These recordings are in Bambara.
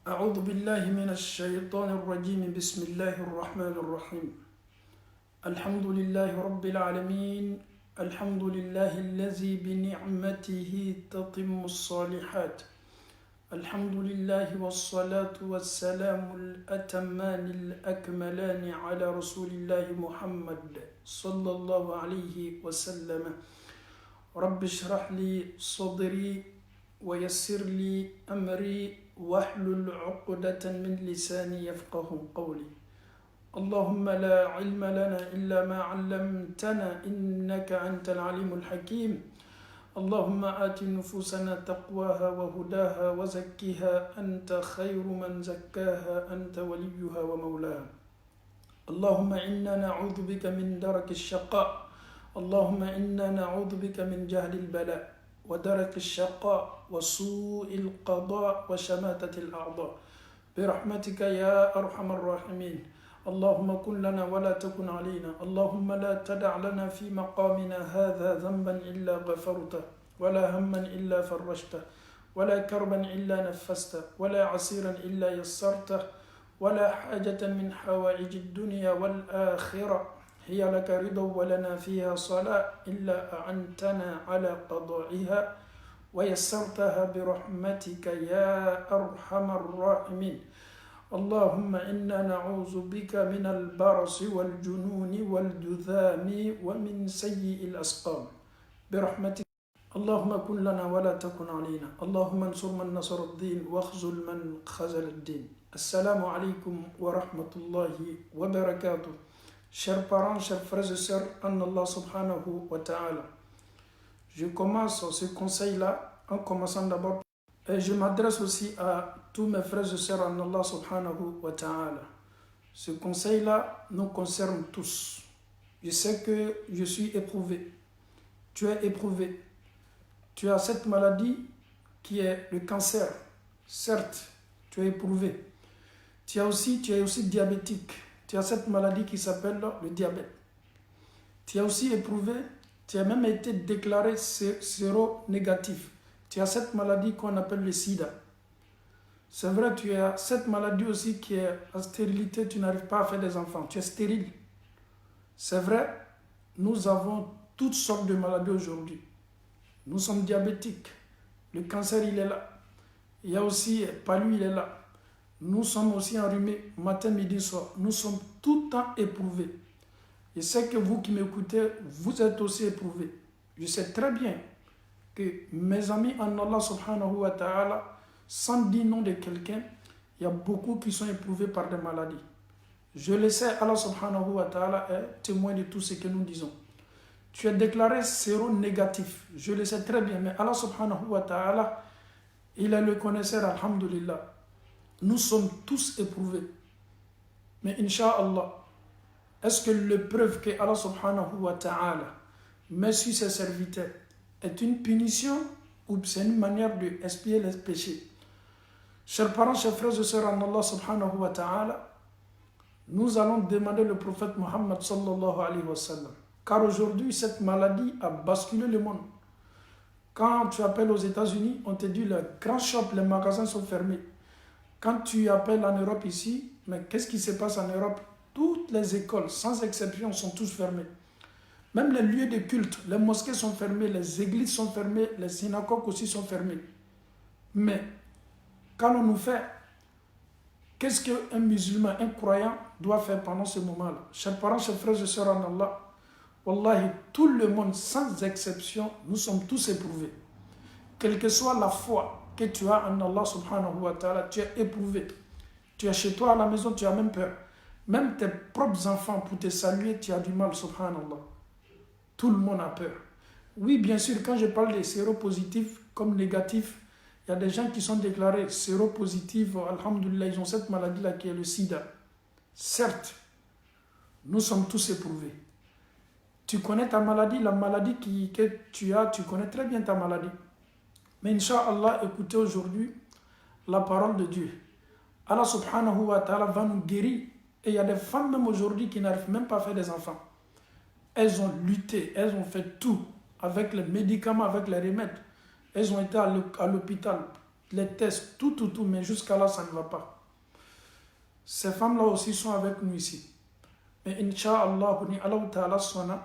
أعوذ بالله من الشيطان الرجيم بسم الله الرحمن الرحيم الحمد لله رب العالمين الحمد لله الذي بنعمته تتم الصالحات الحمد لله والصلاة والسلام الأتمان الأكملان على رسول الله محمد صلى الله عليه وسلم رب اشرح لي صدري ويسر لي أمري واحلل عقدة من لساني يفقه قولي اللهم لا علم لنا إلا ما علمتنا إنك أنت العليم الحكيم اللهم آت نفوسنا تقواها وهداها وزكها أنت خير من زكاها أنت وليها ومولاها اللهم إنا نعوذ بك من درك الشقاء اللهم إنا نعوذ بك من جهل البلاء ودرك الشقاء وسوء القضاء وشماتة الأعضاء برحمتك يا أرحم الراحمين اللهم كن لنا ولا تكن علينا اللهم لا تدع لنا في مقامنا هذا ذنبا إلا غفرته ولا هما إلا فرجته ولا كربا إلا نفسته ولا عسيرا إلا يسرته ولا حاجة من حوائج الدنيا والآخرة هي لك رضا ولنا فيها صلاة إلا أعنتنا على قضائها ويسرتها برحمتك يا أرحم الراحمين اللهم إنا نعوذ بك من البرص والجنون والجذام ومن سيء الأسقام برحمتك اللهم كن لنا ولا تكن علينا اللهم انصر من نصر الدين واخذل من خذل الدين السلام عليكم ورحمة الله وبركاته. Chers parents, chers frères et sœurs, en Allah subhanahu wa ta'ala. Je commence ce conseil-là en commençant d'abord. Et je m'adresse aussi à tous mes frères et sœurs en Allah subhanahu wa ta'ala. Ce conseil-là nous concerne tous. Je sais que je suis éprouvé. Tu es éprouvé. Tu as cette maladie qui est le cancer. Certes, tu es éprouvé. Tu es aussi diabétique. Tu as cette maladie qui s'appelle le diabète. Tu es aussi éprouvé, tu as même été déclaré séronégatif. Tu as cette maladie qu'on appelle le sida. C'est vrai, tu as cette maladie aussi qui est la stérilité, tu n'arrives pas à faire des enfants, tu es stérile. C'est vrai, nous avons toutes sortes de maladies aujourd'hui. Nous sommes diabétiques, le cancer il est là. Il y a aussi palu, il est là. Nous sommes aussi enrhumés matin, midi, soir. Nous sommes tout le temps éprouvés. Je sais que vous qui m'écoutez, vous êtes aussi éprouvés. Je sais très bien que mes amis en Allah subhanahu wa ta'ala, sans dire nom de quelqu'un, il y a beaucoup qui sont éprouvés par des maladies. Je le sais, Allah subhanahu wa ta'ala est témoin de tout ce que nous disons. Tu es déclaré séronégatif. Je le sais très bien, mais Allah subhanahu wa ta'ala, il est le connaisseur, alhamdulillah. Nous sommes tous éprouvés. Mais Inch'Allah, est-ce que l'épreuve que Allah subhanahu wa ta'ala met sur ses serviteurs est une punition ou c'est une manière d'expier les péchés? Chers parents, chers frères et sœurs en Allah subhanahu wa ta'ala, nous allons demander le prophète Muhammad sallallahu alayhi wa sallam. Car aujourd'hui, cette maladie a basculé le monde. Quand tu appelles aux États-Unis, on te dit les grands shops, les magasins sont fermés. Quand tu appelles en Europe ici, mais qu'est-ce qui se passe en Europe? Toutes les écoles, sans exception, sont tous fermées. Même les lieux de culte, les mosquées sont fermées, les églises sont fermées, les synagogues aussi sont fermées. Mais, quand on nous fait, qu'est-ce qu'un musulman, un croyant doit faire pendant ce moment-là? Chers parents, chers frères et sœurs en Allah, wallahi, tout le monde, sans exception, nous sommes tous éprouvés. Quelle que soit la foi que tu as en Allah subhanahu wa ta'ala, tu es éprouvé. Tu es chez toi à la maison, tu as même peur. Même tes propres enfants, pour te saluer, tu as du mal, subhanallah. Tout le monde a peur. Oui, bien sûr, quand je parle de séropositifs comme négatifs, il y a des gens qui sont déclarés séropositifs, alhamdulillah, ils ont cette maladie-là qui est le sida. Certes, nous sommes tous éprouvés. Tu connais ta maladie, la maladie que tu as, tu connais très bien ta maladie. Mais Inch'Allah, écoutez aujourd'hui la parole de Dieu. Allah subhanahu wa ta'ala va nous guérir. Et il y a des femmes même aujourd'hui qui n'arrivent même pas à faire des enfants. Elles ont lutté, elles ont fait tout avec les médicaments, avec les remèdes. Elles ont été à l'hôpital les tests, tout, mais jusqu'à là, ça ne va pas. Ces femmes-là aussi sont avec nous ici. Mais Inch'Allah, ni Allah Ta'ala sona,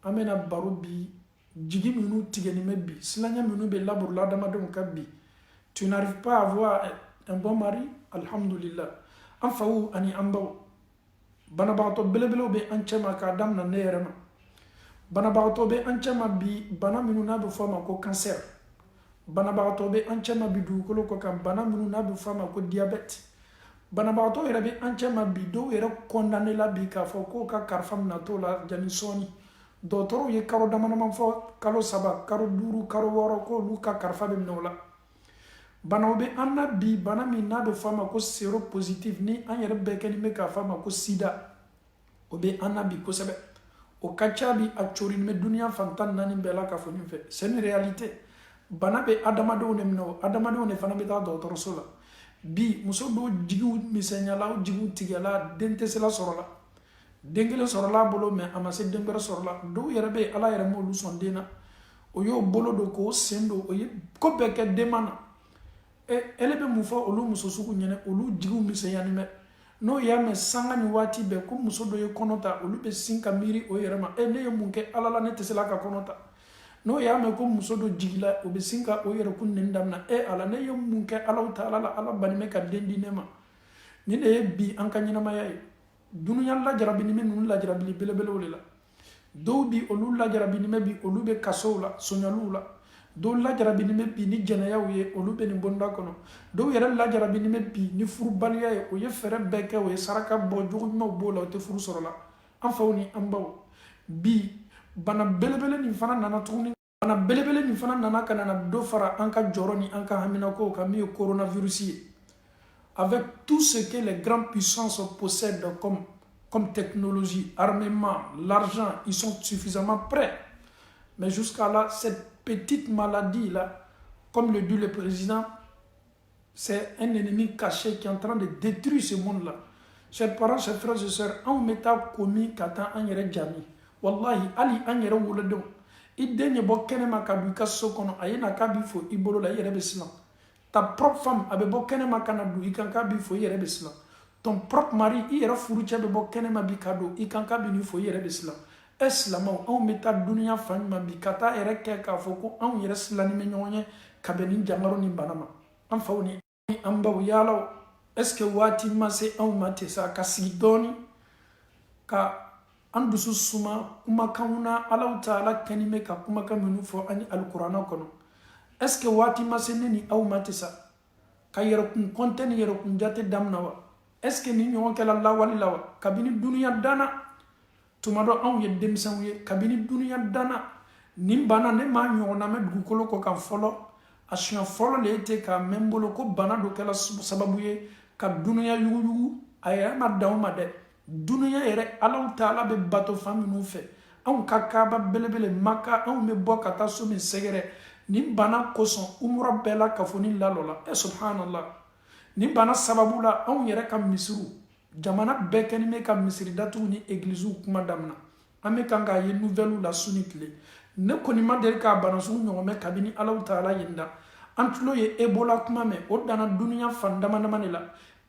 amena baro bi, jigi minu tigenime bi, silanya minu be labur la dama de bi. Tu n'arrives pas à avoir un bon mari, alhamdulillah. En faou ani ambaw. Banabato belebele be anchema ka dam na nerema. Banabato be anchema bi, bana minu na be fama ko cancer. Banabato be anchema bi du kolo ko kan bana minu na be fama ko diabète. Banabato yɛrɛ bɛ an cɛ ma bi dɔw yɛrɛ condamné la bi k'a fɔ k'o ka karifa mina t'o la jani sɔɔni dɔgɔtɔrɔw ye kalo damadama fɔ kalo 3 kalo 5 kalo 6 k'olu ka karifa bɛ minɛ o la banaw bɛ an na bi bana min n'a bɛ fɔ a ma ko séropositif ni an yɛrɛ bɛɛ kɛlen bɛ k'a fɔ a ma ko sida o bɛ an na bi kosɛbɛ o ka ca bi a corini bɛ duniya fan 14 bɛɛ la k'a fɔ nin fɛ c'est une réalité bana bɛ adamadenw de minɛ o adamadenw de fana bɛ taa dɔgɔtɔrɔso la bi muso dɔw jigiw misɛnyala o jigiw tigɛla den tɛ se la sɔrɔla den kelen sɔrɔla a bolo mɛ a ma se den wɛrɛ sɔrɔla dɔw yɛrɛ bɛ ala yɛrɛ m'olu sɔn den na o y'o bolo don k'o sen don o ye ko bɛɛ kɛ denma na ele bɛ mun fɔ olu muso sugu ɲɛnɛ olu jigiw misɛnyani mɛ n'o y'a mɛn sanga ni waati bɛɛ ko muso dɔ ye kɔnɔ ta olu bɛ sin ka miiri o yɛrɛ ma ne ye mun kɛ ala la ne tɛ se la ka kɔnɔ ta n'o y'a mɛn ko muso dɔ jigila o bɛ sin ka o yɛrɛ kun nɛni daminɛ ala ne ye mun kɛ ala ta ala la ala bani bɛ ka den di ne ma ni de ye bi an ka ɲɛnamaya ye dunuya lajarabini bɛ ninnu lajarabili belebelew de la dɔw bi olu lajarabini bɛ bi olu bɛ kasow la soɲaliw la dɔw lajarabini bɛ bi ni jɛnɛyaw ye olu bɛ nin bonda kɔnɔ dɔw yɛrɛ lajarabini bɛ bi ni furubaliya ye o ye fɛɛrɛ bɛɛ kɛ o ye saraka bɔ jogo ɲumanw b'o la o tɛ furu sɔrɔ la an faw ni an baw bi bana belebele nin fana nana tuguni bana belebele nin fana nana ka na dɔ fara an ka jɔrɔ ni an ka haminakow kan min ye coronavirus ye avec tout ce que les grandes puissances possèdent comme technologie, armement, l'argent, ils sont suffisamment prêts. Mais jusqu'à là, cette petite maladie-là, comme le dit le président, c'est un ennemi caché qui est en train de détruire ce monde-là. Chers parents, chers frères et sœurs, on met à commis kata an yere jami. Wallahi, ali an yere wuledon. I denye bo kenema kadu ka sokono ayena kabi fo ibolo la yere beslan. Ta propre femme abe bo kenema kanadu ikanka bi fo yere beslan. Ton propre mari i yere furuche be bo kenema bi kado ikanka bi ni fo yere beslan. Eslama on meta dunia fanyma bi kata ere ke ka fo ko on yere slani me nyonye kabeni jangaro ni banama. An fawni amba yalo est-ce que wati mase on mate sa kasidoni ka an dusu suma kumakanw Allahu Ta'ala kanime ka kumakan minnu fɔ ani alkurana kɔnɔ est-ce que waati ma se ne ni aw ma tɛ sa ka yɛrɛkun kɔnte ni yɛrɛkun jate damina wa est-ce que ni ɲɔgɔn kɛla lawali la wa kabini duniya dana tuma dɔ anw ye denmisɛnw ye kabini duniya dana nin bana ne m'a ɲɔgɔnna mɛn dugukolo kɔ kan fɔlɔ a siɲɛ fɔlɔ le ye ten k'a mɛn n bolo ko bana dɔ kɛla sababu ye ka duniya yuguyugu a yɛrɛ ma dan o ma dɛ duniya yɛrɛ Allahu Ta'ala bɛ bato fan minnu fɛ anw ka kaaba belebele Maka anw bɛ bɔ ka taa so min sɛgɛrɛ nin bana kosɔn umura bɛɛ la kafoni lalɔ la subhanallah nin bana sababu la anw yɛrɛ ka misiriw jamana bɛɛ kɛlen bɛ ka misiri datugu ni egiliziw kuma damina an bɛ kan k'a ye nouvelles la su ni tile ne kɔni ma deli k'a bana sugu ɲɔgɔn mɛn kabini Allahu Ta'ala yen da an tulo ye Ebola kuma mɛn o danna duniya fan dama dama de la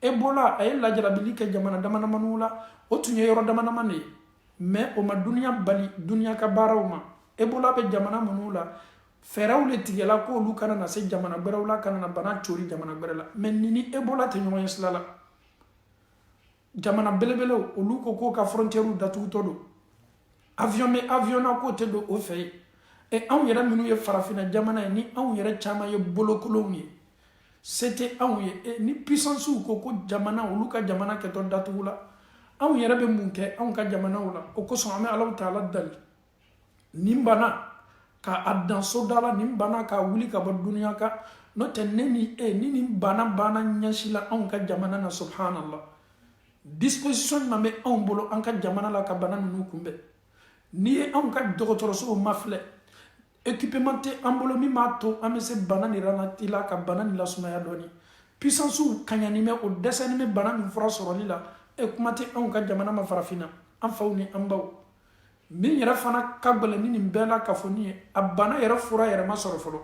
Ebola a ye lajarabili kɛ jamana dama damaniw la o tun ye yɔrɔ dama dama de ye mais o ma duniya bali duniya ka baaraw ma Ebola bɛ jamana minnu la fɛɛrɛw le tigɛla k'olu kana na se jamana wɛrɛw la kana na bana cori jamana wɛrɛ la mais ni Ebola tɛ ɲɔgɔn ye sira la jamana belebelew olu ko k'o ka frontières datugutɔ don avion na k'o tɛ don o fɛ ye et anw yɛrɛ minnu ye farafinna jamana ye ni anw yɛrɛ caman ye bolokolonw ye c'était anw ye ni puissance ko ko jamana olu ka jamana kɛtɔ datugu la anw yɛrɛ bɛ mun kɛ anw ka jamanaw la o kosɔn an bɛ Allahu Ta'ala dali nin bana ka a dan so da la nin bana ka wuli ka bɔ duniya kan n'o tɛ ne ni ni nin bana ɲɛsila anw ka jamana na subhanallah disposition jumɛn bɛ anw bolo an ka jamana la ka bana ninnu kunbɛn n'i ye anw ka dɔgɔtɔrɔsow mafilɛ équipement tɛ an bolo min b'a to an bɛ se bana nin ranati la ka bana nin lasumaya dɔɔni puissancew kaɲani bɛ o dɛsɛni bɛ bana nin fura sɔrɔli la kuma tɛ anw ka jamana ma farafinna an faw ni an baw min yɛrɛ fana ka gɛlɛn ni nin bɛɛ la ka fɔ nin ye a bana yɛrɛ fura yɛrɛ ma sɔrɔ fɔlɔ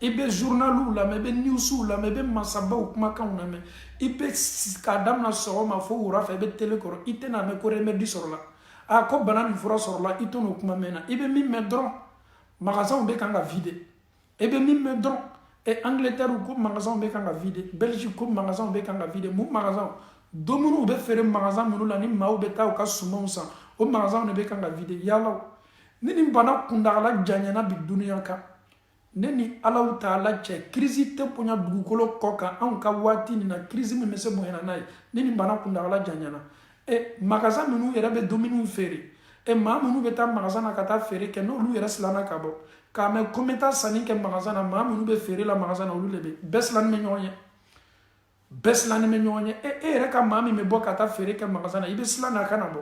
i bɛ journal lamɛn i bɛ news lamɛn i bɛ masabaw kumakanw lamɛn i bɛ k'a daminɛ sɔgɔma fo wula fɛ i bɛ télé kɔrɔ i tɛna mɛn ko remède sɔrɔla a ko bana nin fura sɔrɔla i t'o kuma mɛn na i bɛ min mɛn dɔrɔn magasinw bɛ kan ka vide i bɛ min mɛn dɔrɔn Angleterre ko magasinw bɛ kan ka vide Belgique ko magasinw bɛ kan ka vide mun magasinw domuniw bɛ feere magasin minnu la ni maaw bɛ taa u ka sumanw san o magasinw de bɛ kan ka vide yalaw ni nin bana kuntagala janyana bi duniya kan ne ni Alahu Taala cɛ crise tɛ bonya dugukolo kɔ kan anw ka waati nin na crise min bɛ se bonyana n'a ye ni nin bana kuntagala janyana magasin minnu yɛrɛ bɛ dumuniw feere maa minnu bɛ taa magasin na ka taa feere kɛ n'olu yɛrɛ silanna ka bɔ k'a mɛn ko n bɛ taa sanni kɛ magasin na maa minnu bɛ feere la magasin na olu de bɛ bɛɛ silannen bɛ ɲɔgɔn ye bɛɛ silannen bɛ ɲɔgɔn ye e yɛrɛ ka maa min bɛ bɔ ka taa feere kɛ magasin na i bɛ silan na a kana bɔ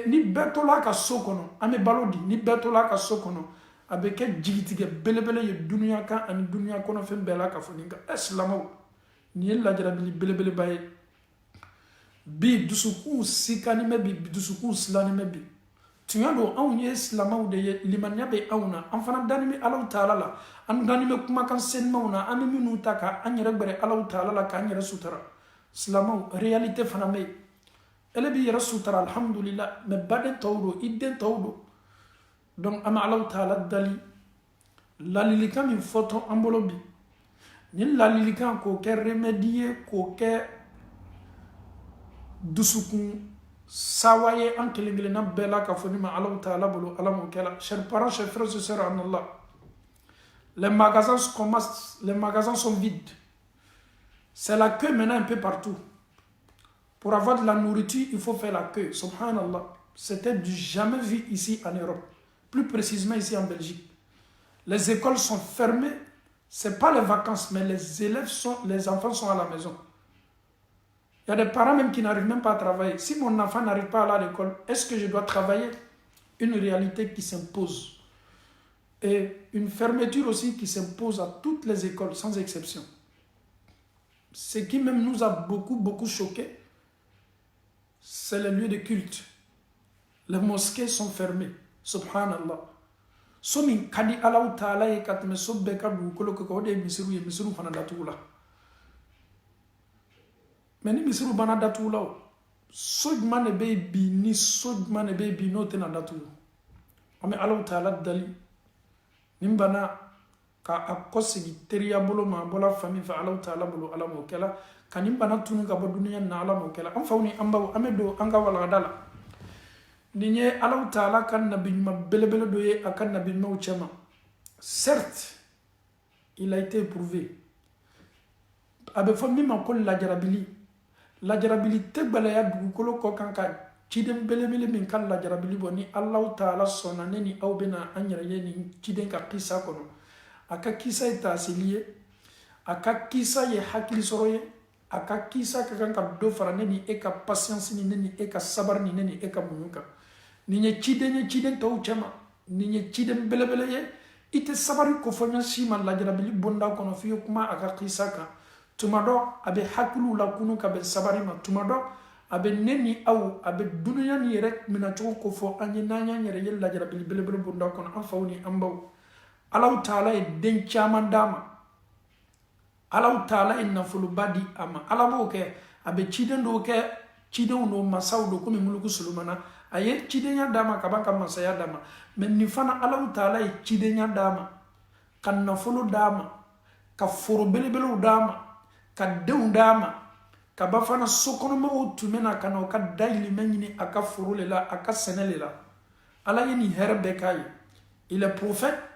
ni bɛɛ tola a ka so kɔnɔ an bɛ balo di ni bɛɛ tola a ka so kɔnɔ a bɛ kɛ jigitigɛ belebele ye duniya kan ani duniya kɔnɔfɛn bɛɛ la ka fɔ nin kan silamɛw nin ye lajarabili belebeleba ye bi dusukun sikannen bɛ bi dusukun silannen bɛ bi tiɲɛ don anw ye silamɛw de ye limaniya bɛ anw na an fana dannen bɛ Alahu Taala la an dannen bɛ kumakan senimaw na an bɛ minnu ta k'an yɛrɛ gbɛrɛ Alahu Taala la k'an yɛrɛ sutura silamɛw réalité fana bɛ yen ele b'i yɛrɛ sutura alhamdulillah mais baden tɔw don i den tɔw don donc an bɛ Alahu Taala dali ladilikan min fɔtɔ an bolo bi nin ladilikan k'o kɛ remède ye k'o kɛ dusukun sawa ye an kelen kelenna bɛɛ la ka fɔ ni ma Alahu Taala bolo ala m'o kɛ la chers parents chers frères et sœurs en Allah les magasins sont vides c'est la queue maintenant un peu partout pour avoir de la nourriture il faut faire la queue subhanallah c'était du jamais vu ici en Europe plus précisément ici en Belgique les écoles sont fermées c'est pas les vacances mais les enfants sont à la maison. Il y a des parents même qui n'arrivent même pas à travailler. Si mon enfant n'arrive pas à aller à l'école, est-ce que je dois travailler? Une réalité qui s'impose. Et une fermeture aussi qui s'impose à toutes les écoles, sans exception. Ce qui même nous a beaucoup choqués, c'est les lieux de culte. Les mosquées sont fermées. Subhanallah. Somin kadi Allahu Taala ye katme sobbe kadu koloko de misiru fana datula. Mais ni misiru bana datula sojman e be bi ni sojman e be bi no tena datu ame Allahu Taala dali nimbana ka akosigi teriya bolo ma bola fami fa Allahu Taala bolo ala mo kala kanim bana tunu ka bo duniya na ala mo kala am fawni ambaw amedo anga wala dala ninye Allahu Taala kan nabi ma belebele doye akan nabi ma uchama certes il a été éprouvé abe fami ma ko la jarabilité balaya dugukolo ko kan ka ciden belebele min kan la jarabili boni Allahu Taala sona neni aw bena anyara yeni ciden ka kisa kono aka kisa ita asiliye aka kisa ye hakili soroye aka kisa ka kan ka do fara neni e ka patience ni neni e ka sabar ni neni e ka munuka ni nye ciden taw chama ni nye ciden belebele ye ite sabari ko fonya sima la jarabili bonda kono fiyo kuma aka kisa ka tumado abe hakilu la kunu ka be sabari ma tumado abe neni aw abe dunya ni rek mina to ko fo anyi nanya nyere yella jarabili belebele bonda kono an fawni ambaw Allahu Taala e den chaman dama Allahu Taala inna fulu badi ama alabo ke abe ciden do ke ciden no masaw do ko mi muluku sulumana aye ciden ya dama ka banka masaya dama men ni fana Allahu Taala e ciden ya dama kan na fulu dama ka foro belebele dama ka dew dama ka bafana sokono ma tumena kana ka daili menini aka foro lela aka senele la ala yini herbe kay il est prophète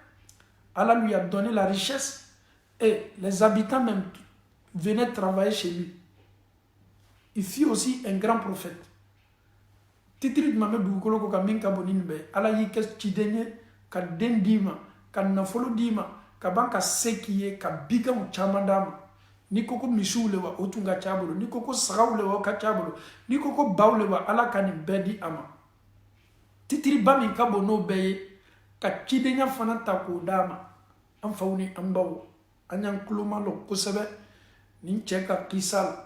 Allah lui a donné la richesse et les habitants même venaient travailler chez lui. Il fut aussi un grand prophète. Titrit mame dugukolo ko ka min ka bonin be ala yi kes cidenye ka den dima ka nafolo dima ka banka sekiye ka biga chamandama ni koko mishule wa otunga chabolo ni koko sagaule wa ka chabolo ni koko bawle wa ala kani bedi ama titri bami ka bono be ka cidenya fana ta ko dama an fawni an bawo anyan kuluma lo kusebe ni cheka kisal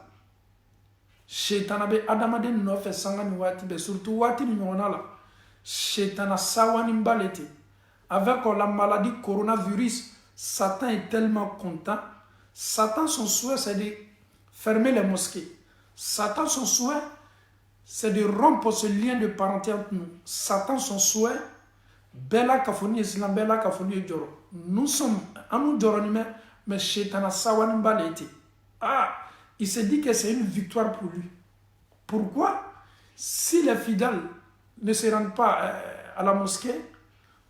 shetana be adamaden no fe sangani wati be surtout wati ni nyona la shetana sawani mbalete avec la maladie coronavirus Satan est tellement content. Satan, son souhait, c'est de fermer les mosquées. Satan, son souhait, c'est de rompre ce lien de parenté entre nous. Satan, son souhait, Bella Kafoni Islam, Bella Kafoni Joro. Nous sommes, en nous Joronime, mais Shetana Sawan Balete. Ah, il se dit que c'est une victoire pour lui. Pourquoi? Si les fidèles ne se rendent pas à la mosquée,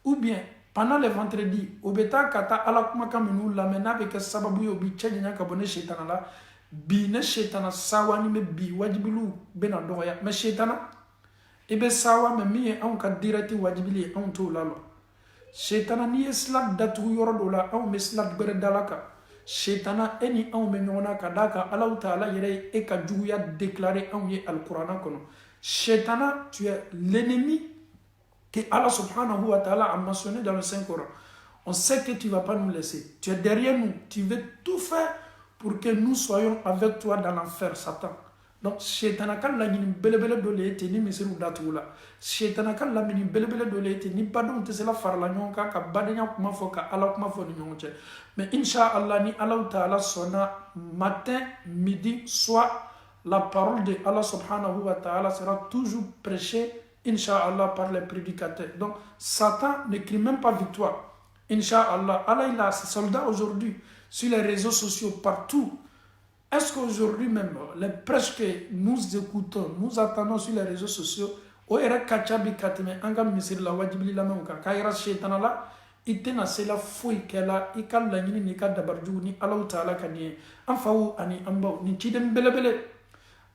ou bien pendant les vendredis, au beta kata ala kuma kaminu la mena avec sababu yo bi chenya kabone Shetana la bi ne Shetana Sawani me bi wajibilu bena doya mais Shetana ebe sawa me mi an ka dirati wajibili an to lalo Shetana ni islam datu yoro dola an me islam bere dalaka Shetana eni an me nyona ka daka Allah taala yere e ka juguya déclarer an ye al-Qur'an kono Shetana tu es l'ennemi que Allah subhanahu wa ta'ala a mentionné dans le Saint-Coran. On sait que tu ne vas pas nous laisser. Tu es derrière nous. Tu veux tout faire pour que nous soyons avec toi dans l'enfer, Satan. Donc, Shetana kan la nyini belebele dole ete ni misiru datula. Shetana kan la mini belebele dole ete ni badon te sela farla nyonka ka badenya kuma fo ka Allah kuma fo ni nyonche. Mais inshallah ni Allah ta'ala sonna matin, midi, soir, la parole de Allah subhanahu wa ta'ala sera toujours prêchée Inch'Allah par les prédicateurs. Donc, Satan ne crie même pas victoire. Inch'Allah, Allah il a ses soldats aujourd'hui sur les réseaux sociaux, partout. Est-ce qu'aujourd'hui même, les prêches que nous écoutons, nous attendons sur les réseaux sociaux, o era kachabi kateme anga misir la wajibili la menka kaira shaytana la itena sela foi kala ikal la nyini ni kadda barju ni Allah Ta'ala kaniye an fawu ani ambaw ni chidem belebele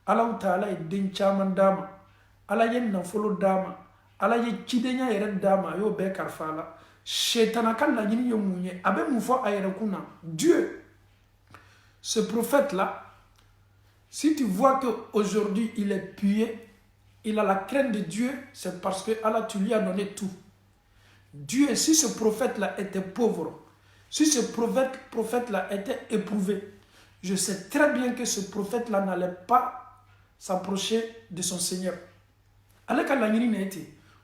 Allah Ta'ala e den chaman dama ala ye nafolo dama ala ye cidenya yere dama yo be karfala shetana kan la nyini yo munye abe mu fo ayere kuna Dieu ce prophète là si tu vois que aujourd'hui il est pieux il a la crainte de Dieu c'est parce que Allah tu lui as donné tout Dieu si ce prophète là était pauvre si ce prophète là était éprouvé je sais très bien que ce prophète là n'allait pas s'approcher de son Seigneur ala ka laɲini na ete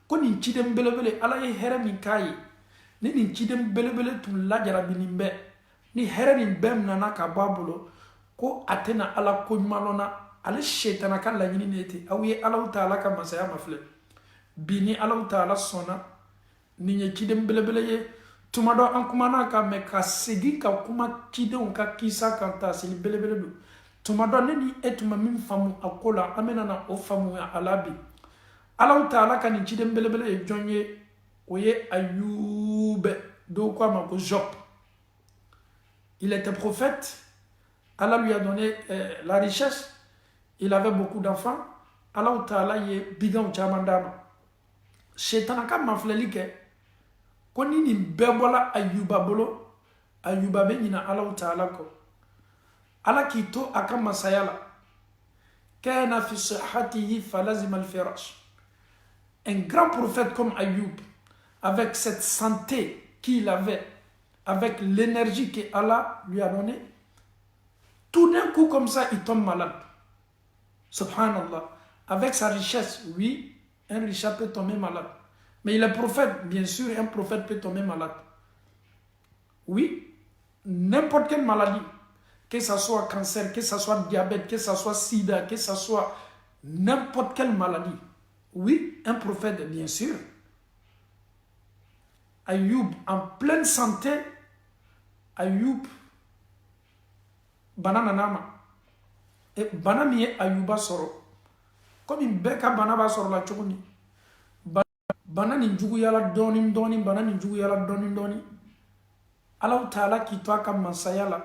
ko nin ciden belebele ala ye hɛrɛ min k'a ye ni nin ciden belebele tun lajarabinin bɛ ni hɛrɛ nin bɛɛ nana ka bɔ a bolo ko a tɛna ala ko ɲuman lɔn na ale shetana ka laɲini na ete aw ye Ala Ta'ala ka masaya ma filɛ bi ni Ala Ta'ala sɔnna nin ye ciden belebele ye tuma dɔ an kumana kan mɛ ka segin ka kuma cidenw ka kisa kan ta seli belebele don tuma dɔ ne ni e tuma min faamu a ko la an bɛna na o faamuya a la bi Allah Ta'ala ka nin ciden belebele ye jɔn ye o ye Ayube dɔw ko a ma ko Job il était prophète Allah lui a donné la richesse il avait beaucoup d'enfants Allah Ta'ala ye biganw caman d'a ma Shetana ka mafilɛli kɛ ko ni nin bɛɛ bɔla Ayuba bolo Ayuba bɛ ɲina Allah Ta'ala kɔ Allah k'i to a ka masaya la kana fi sihhatihi falazima al-firash. Un grand prophète comme Ayoub, avec cette santé qu'il avait, avec l'énergie que Allah lui a donnée, tout d'un coup comme ça, il tombe malade. Subhanallah. Avec sa richesse, oui, un riche peut tomber malade. Mais il est prophète, bien sûr, un prophète peut tomber malade. Oui, n'importe quelle maladie, que ce soit cancer, que ce soit diabète, que ce soit sida, que ce soit n'importe quelle maladie. Oui, un prophète, bien sûr. Ayoub, en pleine santé, Ayoub, banana nama. Et banana mi Ayouba soro. Comme une beka banaba soro la chokoni. Banana njugu yala doni, banana njugu yala doni. Allah Ta'ala ki toa ka masaya la.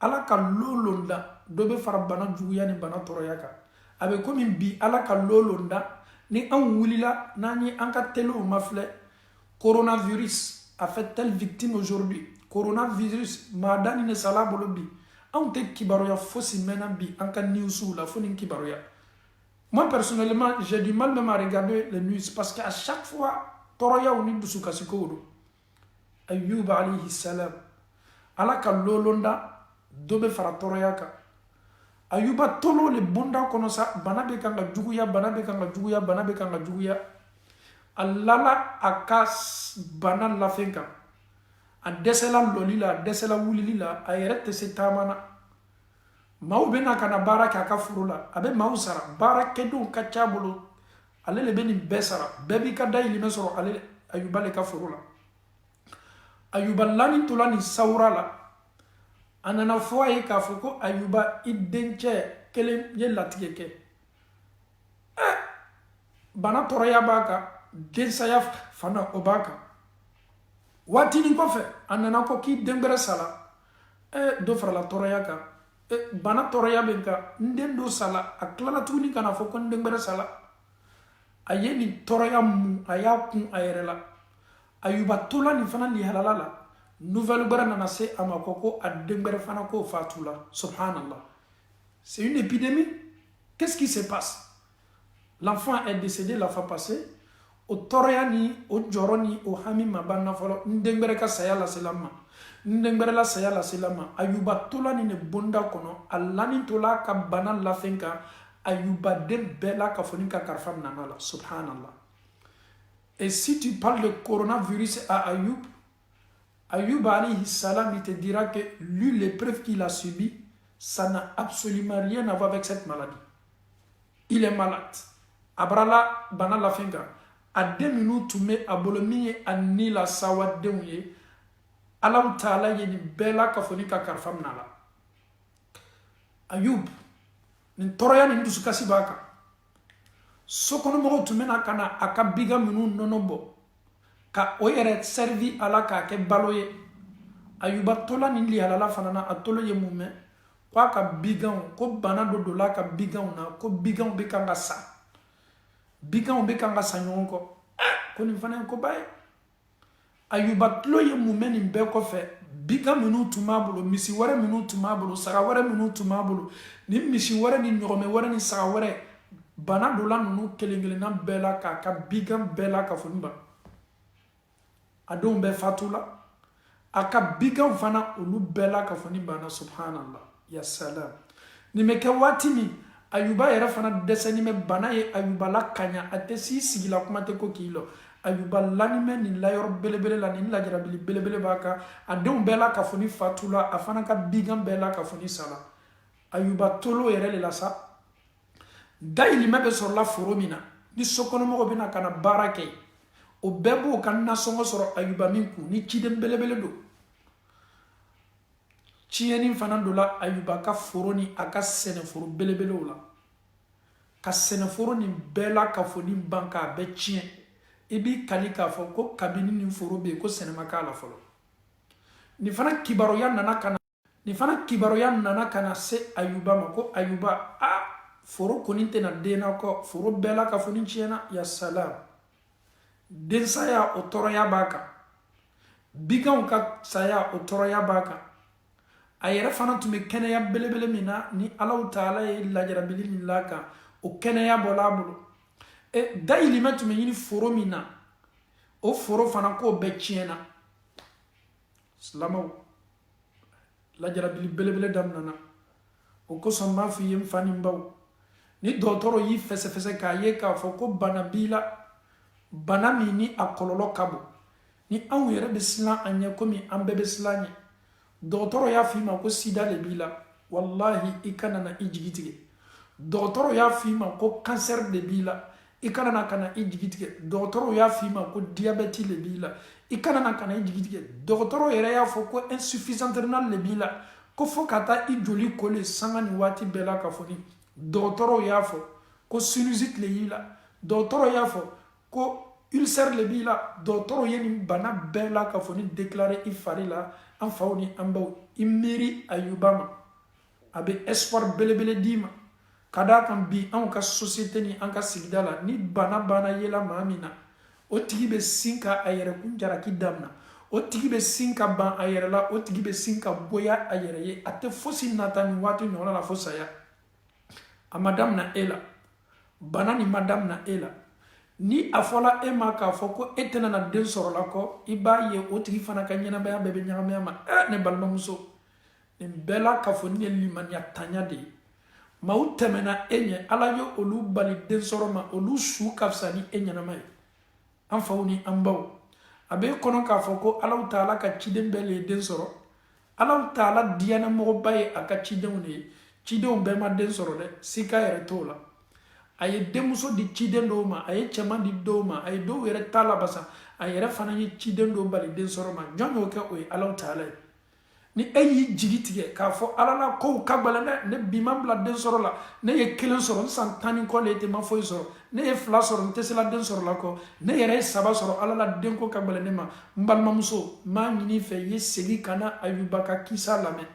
Allah ka lolonda dobe fara bana njugu yani bana toroyaka. Avec comme une bi ala ka lolonda ni an wulila nani an ka telo mafle coronavirus a fait telle victime aujourd'hui coronavirus madani ne sala bolo bi an te kibaroya fosi mena bi an ka newsu la foni kibaroya moi personnellement j'ai du mal même à regarder les news parce qu'à chaque fois toroya oni dusu kasiko Ayyub alayhi salam ala ka lolonda dobe fara toroya ka Ayuba tolo le bonda kono sa bana be kanga juguya alala akas bana la fenka a dɛsɛla lɔli la a dɛsɛla wulili la a yɛrɛ tɛ se taama na maaw bɛna ka na baara kɛ a ka foro la a bɛ maaw sara baarakɛdenw ka ca bolo ale le bɛ nin bɛɛ sara bɛɛ b'i ka dayirimɛ sɔrɔ ale Ayuba le ka foro la Ayuba lani tola nin sawura la a nana fɔ a ye k'a fɔ ko Ayuba i dencɛ kelen ye latigɛ kɛ bana tɔɔrɔya b'a kan densaya fana o b'a kan waatinin kɔfɛ a nana ko k'i den wɛrɛ sala dɔ farala tɔɔrɔya kan bana tɔɔrɔya bɛ n kan n den dɔ sala a tilala tuguni kana fɔ ko n den wɛrɛ sala a ye nin tɔɔrɔya mun a y'a kun a yɛrɛ la Ayuba tola nin fana lihalala la nouvelle wɛrɛ nana se a ma ko a den wɛrɛ fana k'o fatula subhanallah c'est une épidémie. Qu'est-ce qui se passe? L'enfant est décédé la fois passée o tɔɔrɔya ni o jɔrɔ ni o hami ma banna fɔlɔ n den wɛrɛ ka saya lasela ma n den wɛrɛ la saya lasela ma Ayuba tola ni ne bonda kɔnɔ a lani tola ka bana lafɛn kan Ayuba den bɛɛ la ka fɔ ni ka kalifa nana la subhanallah. Et si tu parles de coronavirus à Ayub alayhi salam, il te dira que lui, l'épreuve qu'il a subie, ça n'a absolument rien à voir avec cette maladie. Il est malade. Abrala bana la finga. A 2 minutes, tu mets à bolomi a ni la sawa denye. Allah ta'ala yeni bela kafoni ka karfam nala. Ayub, ni toroya ni ndusu kasi baka. Sokono mogo tumena kana aka biga minu nonobo ka o yɛrɛ servi ala k'a kɛ balo ye Ayuba tola nin lihalala fana na a tolo ye mun mɛn ko a ka biganw ko bana dɔ dola a ka biganw na ko biganw bɛ kan ka sa biganw bɛ kan ka sa ɲɔgɔn kɔ ko nin fana ye koba ye Ayuba tolo ye mun mɛn nin bɛɛ kɔfɛ bigan minnu tun b'a bolo misi wɛrɛ minnu tun b'a bolo saga wɛrɛ minnu tun b'a bolo ni misi wɛrɛ ni ɲɔgɔmɛ wɛrɛ ni saga wɛrɛ bana dola nunu kelen kelenna bɛɛ la k'a ka bigan bɛɛ la ka fɔ ni ban a denw bɛɛ fatula a ka biganw fana olu bɛɛ la ka fɔ ni banna subhanallah ya salam nin bɛ kɛ waati min Ayuba yɛrɛ fana dɛsɛni bɛ bana ye Ayuba la kaɲa a tɛ s'i sigila kuma tɛ ko k'i lɔ Ayuba lanimɛ nin layɔrɔ belebele la nin lajarabili belebele b'a kan a denw bɛɛ la ka fɔ ni fatula a fana ka bigan bɛɛ la ka fɔ ni sala Ayuba tolo yɛrɛ de la sa dayirimɛ bɛ sɔrɔla foro min na ni sokɔnɔmɔgɔ bɛna ka na baara kɛ o bɛɛ b'o ka nasɔngɔ sɔrɔ Ayuba min kun ni ciden belebele don tiɲɛni fana dola Ayuba ka foro ni a ka sɛnɛforo belebelew la ka sɛnɛforo nin bɛɛ la ka fɔ ni ban k'a bɛɛ tiɲɛ i b'i kali k'a fɔ ko kabini nin foro bɛ yen ko sɛnɛ ma k'a la fɔlɔ nin fana kibaruya nana ka na se Ayuba ma ko Ayuba foro kɔni tɛna den na kɔ foro bɛɛ la ka fɔ ni tiɲɛna ya salam den saya o tɔɔrɔya b'a kan biganw ka saya o tɔɔrɔya b'a kan a yɛrɛ fana tun bɛ kɛnɛya belebele min na ni Allah ta'ala ye lajarabili min la kan o kɛnɛya bɔla a bolo dayirimɛ tun bɛ ɲini foro min na o foro fana k'o bɛɛ tiɲɛna silamɛw lajarabili belebele daminɛna o kosɔn n b'a fɔ i ye n fa ni n baw ni dɔgɔtɔrɔ y'i fɛsɛfɛsɛ k'a ye k'a fɔ ko bana b'i la bana min ni a kɔlɔlɔ ka bon ni anw yɛrɛ bɛ siran a ɲɛ komi an bɛɛ bɛ siran a ɲɛ dɔgɔtɔrɔ y'a f'i ma ko sida de b'i la wallahi i kana na i jigi tigɛ dɔgɔtɔrɔ y'a f'i ma ko cancer de b'i la i kana na ka na i jigi tigɛ dɔgɔtɔrɔ y'a f'i ma ko diabète de b'i la i kana na ka na i jigi tigɛ dɔgɔtɔrɔ yɛrɛ y'a fɔ ko insuffisance rénale de b'i la ko fo ka taa i joli kole sanga ni waati bɛɛ la ka fɔ ni dɔgɔtɔrɔw y'a fɔ ko sinusite le y'i la dɔgɔtɔrɔ y'a fɔ ko ulcère le b'i la dɔgɔtɔrɔ ye nin bana bɛɛ la ka fɔ ni déclarer i fari la an faw ni an baw i miiri Ayuba ma a bɛ espoir belebele d'i ma ka d'a kan bi anw ka société ni an ka sigida la ni bana banna yela maa min na o tigi bɛ sin ka a yɛrɛkun jaraki daminɛ o tigi bɛ sin ka ban a yɛrɛ la o tigi bɛ sin ka goya a yɛrɛ ye a tɛ fosi nata nin waati ɲɔgɔn la fo saya a ma daminɛ e la bana nin ma daminɛ e la ni a fɔla e ma k'a fɔ ko e tɛna na den sɔrɔ la kɔ i b'a ye o tigi fana ka ɲɛnamaya bɛɛ bɛ ɲagamaya ma ne balimamuso nin bɛɛ la k'a fɔ ni ye limaniya tanya de ye maaw tɛmɛna e ɲɛ ala ye olu bali den sɔrɔ ma olu su ka fisa ni e ɲɛnama ye an faw ni an baw abe kono k'a fɔ ko Alahu Taala ka ciden bɛɛ le ye den sɔrɔ. Alahu Taala diyanamɔgɔba ye a ka cidenw de ye. Cidenw bɛɛ ma den sɔrɔ dɛ, sika yɛrɛ t'o la. A ye denmuso di ciden dɔw ma, a ye cɛman di dɔw ma, a ye dɔw yɛrɛ ta labasa, a yɛrɛ fana ye ciden dɔw bali den sɔrɔ ma. Jɔn y'o kɛ? O ye Alahu Taala ye. Ni e y'i jigi tigɛ k'a fɔ Ala la kow ka gɛlɛn dɛ, ne bi ma bila den sɔrɔ la, ne ye 1 sɔrɔ, n san 10 ni kɔ le tɛ ma foyi sɔrɔ, ne ye 2 sɔrɔ, n tɛ se la den sɔrɔ la kɔ, ne yɛrɛ ye 3 sɔrɔ, Ala la denko ka gɛlɛn ne ma. N balimamuso, n b'a ɲini fɛ i ye segin ka na Ayuba ka kisa lamɛn.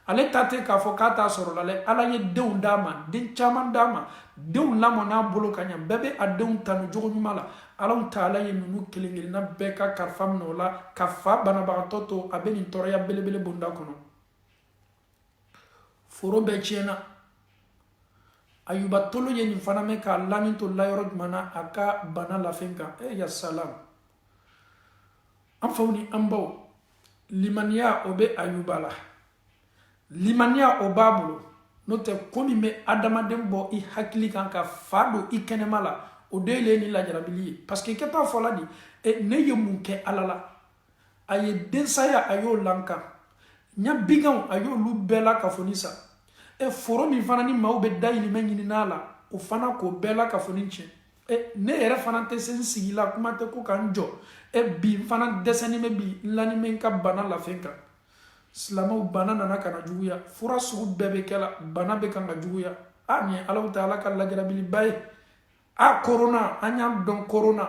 Ale ta tɛ k'a fɔ k'a t'a sɔrɔ la dɛ, Ala ye denw d'a ma, den caman d'a ma, denw lamɔ n'a bolo ka ɲɛ, bɛɛ bɛ a denw tanu jogo ɲuman la. Alahu Taala ye ninnu kelen kelenna bɛɛ ka kalifa minɛ o la, ka fa banabagatɔ to a bɛ nin tɔɔrɔya belebele bonda kɔnɔ. Foro bɛɛ tiɲɛna. Ayuba tolo ye nin fana mɛn k'a lani to layɔrɔ jumɛn na a ka bana lafɛn kan. Ya salam. An faw ni an baw, limaniya o bɛ Ayuba la. Limaniya o b'a bolo. N'o tɛ ko min bɛ adamaden bɔ i hakili kan ka fa don i kɛnɛma la, o de ye ni lajarabili ye. Parce que kɛta fɔla di, ne ye mun kɛ Ala la, a ye densaya a y'o lankan, ɲa biganw a y'olu bɛɛ la kafoni sa, foro min fana ni maaw bɛ dayirimɛ ɲinin'a la, o fana k'o bɛɛ la kafoni tiɲɛ. Ne yɛrɛ fana tɛ se n sigi la, kuma tɛ ko ka n jɔ, bi n fana dɛsɛni bɛ bi n lani bɛ n ka bana lafɛn kan. Silamɛw, bana nana ka na juguya, fura sugu bɛɛ bɛ kɛ la, bana bɛ kan ka juguya. Nin ye Alahu Taala ka lajarabiliba ye. Corona, an y'a dɔn corona,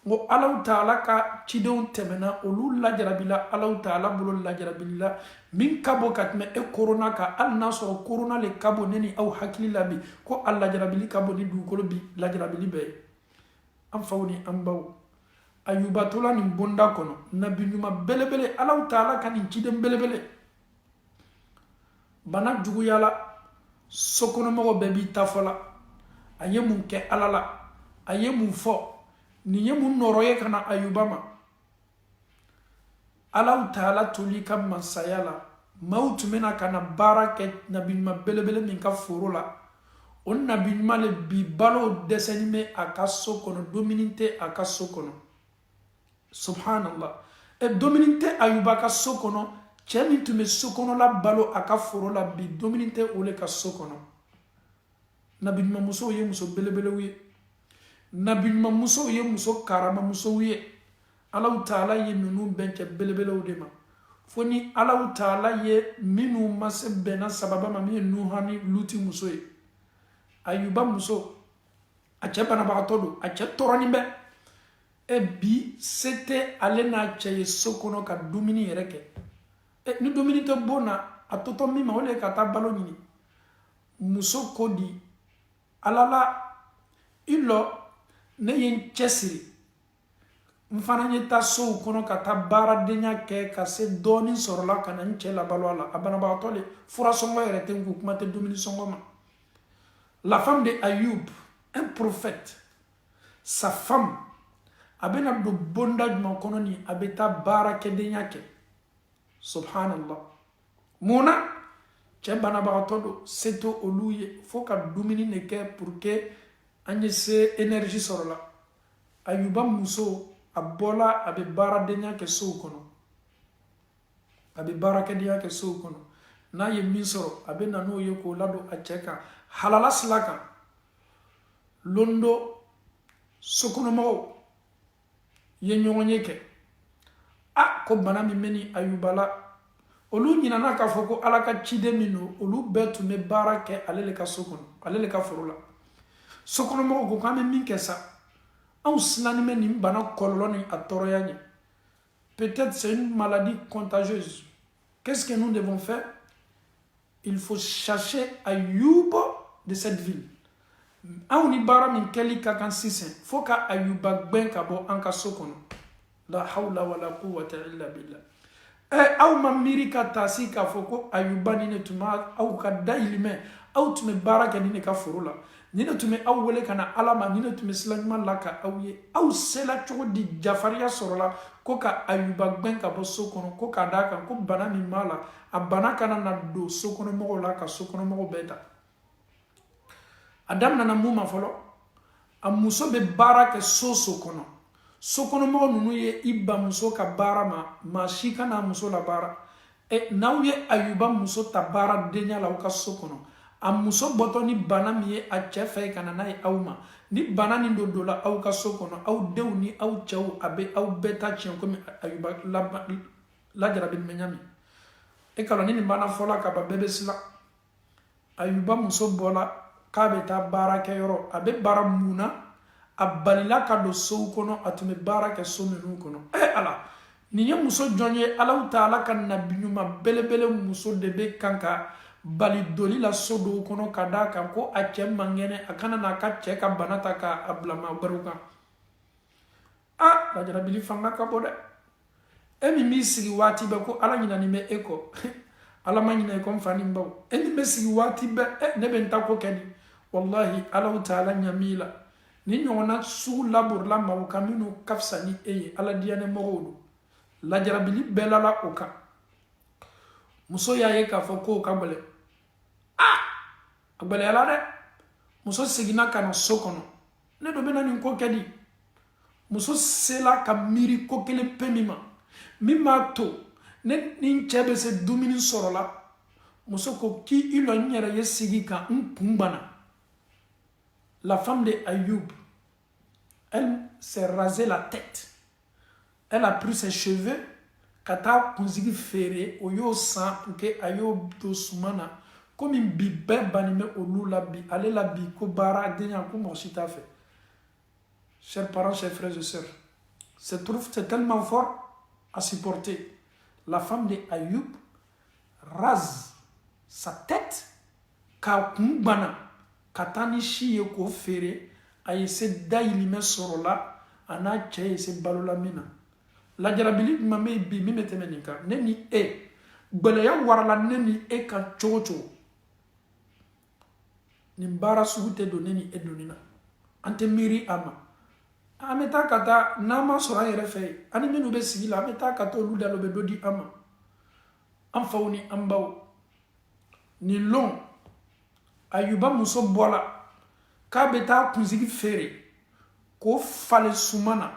ngo Alahu Taala ka cidenw tɛmɛna, olu lajarabila Alahu Taala bolo lajarabilila min ka bɔ ka tɛmɛ corona kan, hali n'a sɔrɔ corona le ka bɔ ne ni aw hakili la bi, ko a lajarabili ka bɔ ni dugukolo bi lajarabili bɛɛ ye. An faw ni an baw, Ayuba tola nin bonda kɔnɔ, nabi ɲuman belebele, Alahu Taala ka nin ciden belebele, bana juguyala, sokɔnɔmɔgɔ bɛɛ b'i ta fɔ la, a ye mun kɛ Ala la, a ye mun fɔ, nin ye mun nɔrɔ ye ka na Ayuba ma. Alahu Taala toli ka masaya la, maaw tun bɛna ka na baara kɛ nabi ɲuman belebele min ka foro la, o nabi ɲuman le bi balo dɛsɛni bɛ a ka so kɔnɔ, dumuni tɛ a ka so kɔnɔ. Subhanallah. Dumuni tɛ Ayuba ka so kɔnɔ, cɛ min tun bɛ so kɔnɔ la balo a ka foro la, bi dumuni tɛ o le ka so kɔnɔ. Nabi ɲuman musow ye muso belebelew ye, nabi ɲuman musow ye muso karama musow ye. Alahu Taala ye ninnu bɛn kɛ belebelew de ma, fo ni Alahu Taala ye minnu ma se bɛnna sababa ma, min ye Nuha ni Luti muso ye. Ayuba muso, a cɛ banabagatɔ don, a cɛ tɔɔrɔnin bɛ. Bi se tɛ ale n'a cɛ ye so kɔnɔ ka dumuni yɛrɛ kɛ. Ni dumuni tɛ bon na, a tɔtɔ min ma, o le ka taa balo ɲini. Muso ko di, Ala la, i lɔ, ne ye n cɛsiri, n fana ye taa sow kɔnɔ ka taa baaradenya kɛ, ka se dɔɔnin sɔrɔla ka na n cɛ labalo a la. A banabagatɔ le, fura sɔngɔ yɛrɛ tɛ n kun, kuma tɛ dumuni sɔngɔ ma. La femme de Ayub, un prophète, sa femme, a bɛna don bonda jumɛn kɔnɔ ni, a bɛ taa baarakɛdenya kɛ. Subhanallah. Mun na? Cɛ banabagatɔ don, se tɛ olu ye, fo ka dumuni de kɛ pour que an ye se énergie sɔrɔ la. Ayuba muso, a bɔla, a bɛ baaradenya kɛ sow kɔnɔ, a bɛ baarakɛdenya kɛ sow kɔnɔ. N'a ye min sɔrɔ, a bɛ na n'o ye k'o ladon a cɛ kan, halala sila kan. Londo, sokɔnɔmɔgɔw ye ɲɔgɔn ye kɛ. Ko bana min bɛ ni Ayuba la, olu ɲinana k'a fɔ ko Ala ka ciden min don, olu bɛɛ tun bɛ baara kɛ ale le ka so kɔnɔ, ale le ka foro la. Sokɔnɔmɔgɔw ko k'an bɛ min kɛ sa, anw silannen bɛ nin bana kɔlɔlɔ ni a tɔɔrɔya ɲɛ. Peut-être c'est une maladie contagieuse. Qu'est-ce que nous devons faire? Il faut chercher Ayuba de cette ville. Anw ni baara min kɛli ka kan sisan, fo ka Ayuba gɛn ka bɔ an ka so kɔnɔ. La hawla wala quwwata illa billah. Aw ma miiri ka taasi k'a fɔ ko Ayuba ni ne tun b'a aw ka dayirimɛ, aw tun bɛ baara kɛ ni ne ka foro la, ni ne tun bɛ aw wele ka na Ala ma, ni ne tun bɛ sila ɲuman la ka aw ye. Aw sela cogo di jafariya sɔrɔla ko ka Ayuba gɛn ka bɔ so kɔnɔ, ko k'a d'a kan ko bana min b'a la, a bana kana na don sokɔnɔmɔgɔw la ka sokɔnɔmɔgɔw bɛɛ ta. A daminɛna mun ma fɔlɔ, a muso bɛ baara kɛ so kɔnɔ, sokonomo nunu ye iba muso ka bara ma shi kana muso la bara n'aw ye Ayuba muso ta bara denya la ka sokono a muso bɔtɔ ni bana mi ye a cɛ fɛ kana n'a ye aw ma ni bana nin do la aw ka sokono aw denw ni aw cɛw a bɛ aw bɛɛ ta tiɲɛ komi Ayuba lajarabi mɛnyami kalo ni nin bana fɔla ka ba bɛɛ bɛ sila Ayuba muso bɔla k'a bɛ taa baara kɛ yɔrɔ a bɛ baara mun na a balila ka don sow kɔnɔ a tun bɛ baara kɛ so minnu kɔnɔ ala nin ye muso jɔn ye Alahu Taala ka nabi ɲuman belebele muso de bɛ kan ka bali doli la so dɔw kɔnɔ ka d'a kan ko a cɛ man kɛnɛ a kana n'a ka cɛ ka bana ta k'a bila maabaru kan lajarabili fanga ka bɔ dɛ min b'i sigi waati bɛɛ ko ala ɲinani bɛ e kɔ ala ma ɲinɛ e kɔ n fa ni n baw min bɛ sigi waati bɛɛ ne bɛ n ta ko kɛ di wallahi Alahu Taala ɲam'i la ni ɲɔgɔnna sugu laborila maaw kan minnu ka fisa ni e ye ala diyanɛ mɔgɔw don lajarabili bɛɛ lala o kan muso y'a ye k'a fɔ ko ka gɛlɛn a gɛlɛyala dɛ muso seginna ka na so kɔnɔ ne dɔ bɛna nin ko kɛ di muso sela ka miiri ko kelen pe min b'a to ne ni n cɛ bɛ se dumuni sɔrɔla muso ko k'i lɔ n yɛrɛ ye sigi kan n kun bana la femme de Ayoub elle s'est rasé la tête elle a pris ses cheveux ka taa kunsigi feere o y'o san pour que a y'o don suma na komi bi bɛɛ bannen bɛ olu la bi ale la bi ko baara denya ko mɔgɔ si t'a fɛ chers parents chers frères et sœurs c'est tellement fort à supporter la femme de Ayoub rase sa tête k'a kun bana ka taa ni si ye k'o feere a ye se dayirimɛ sɔrɔ la a n'a cɛ ye se balola min na lajarabili jumɛn bɛ bi min bɛ tɛmɛ nin kan ne ni e gbɛlɛya warala ne ni e kan cogo cogo nin baara sugu tɛ don ne ni e donni na an tɛ miiri a ma an bɛ taa ka taa n'an ma sɔrɔ an yɛrɛ fɛ yen ani minnu bɛ sigi la an bɛ taa ka taa olu da la o bɛ dɔ di an ma an faw ni an baw nin lon Ayuba muso bɔla k'a bɛ taa kunsigi feere k'o falen suma na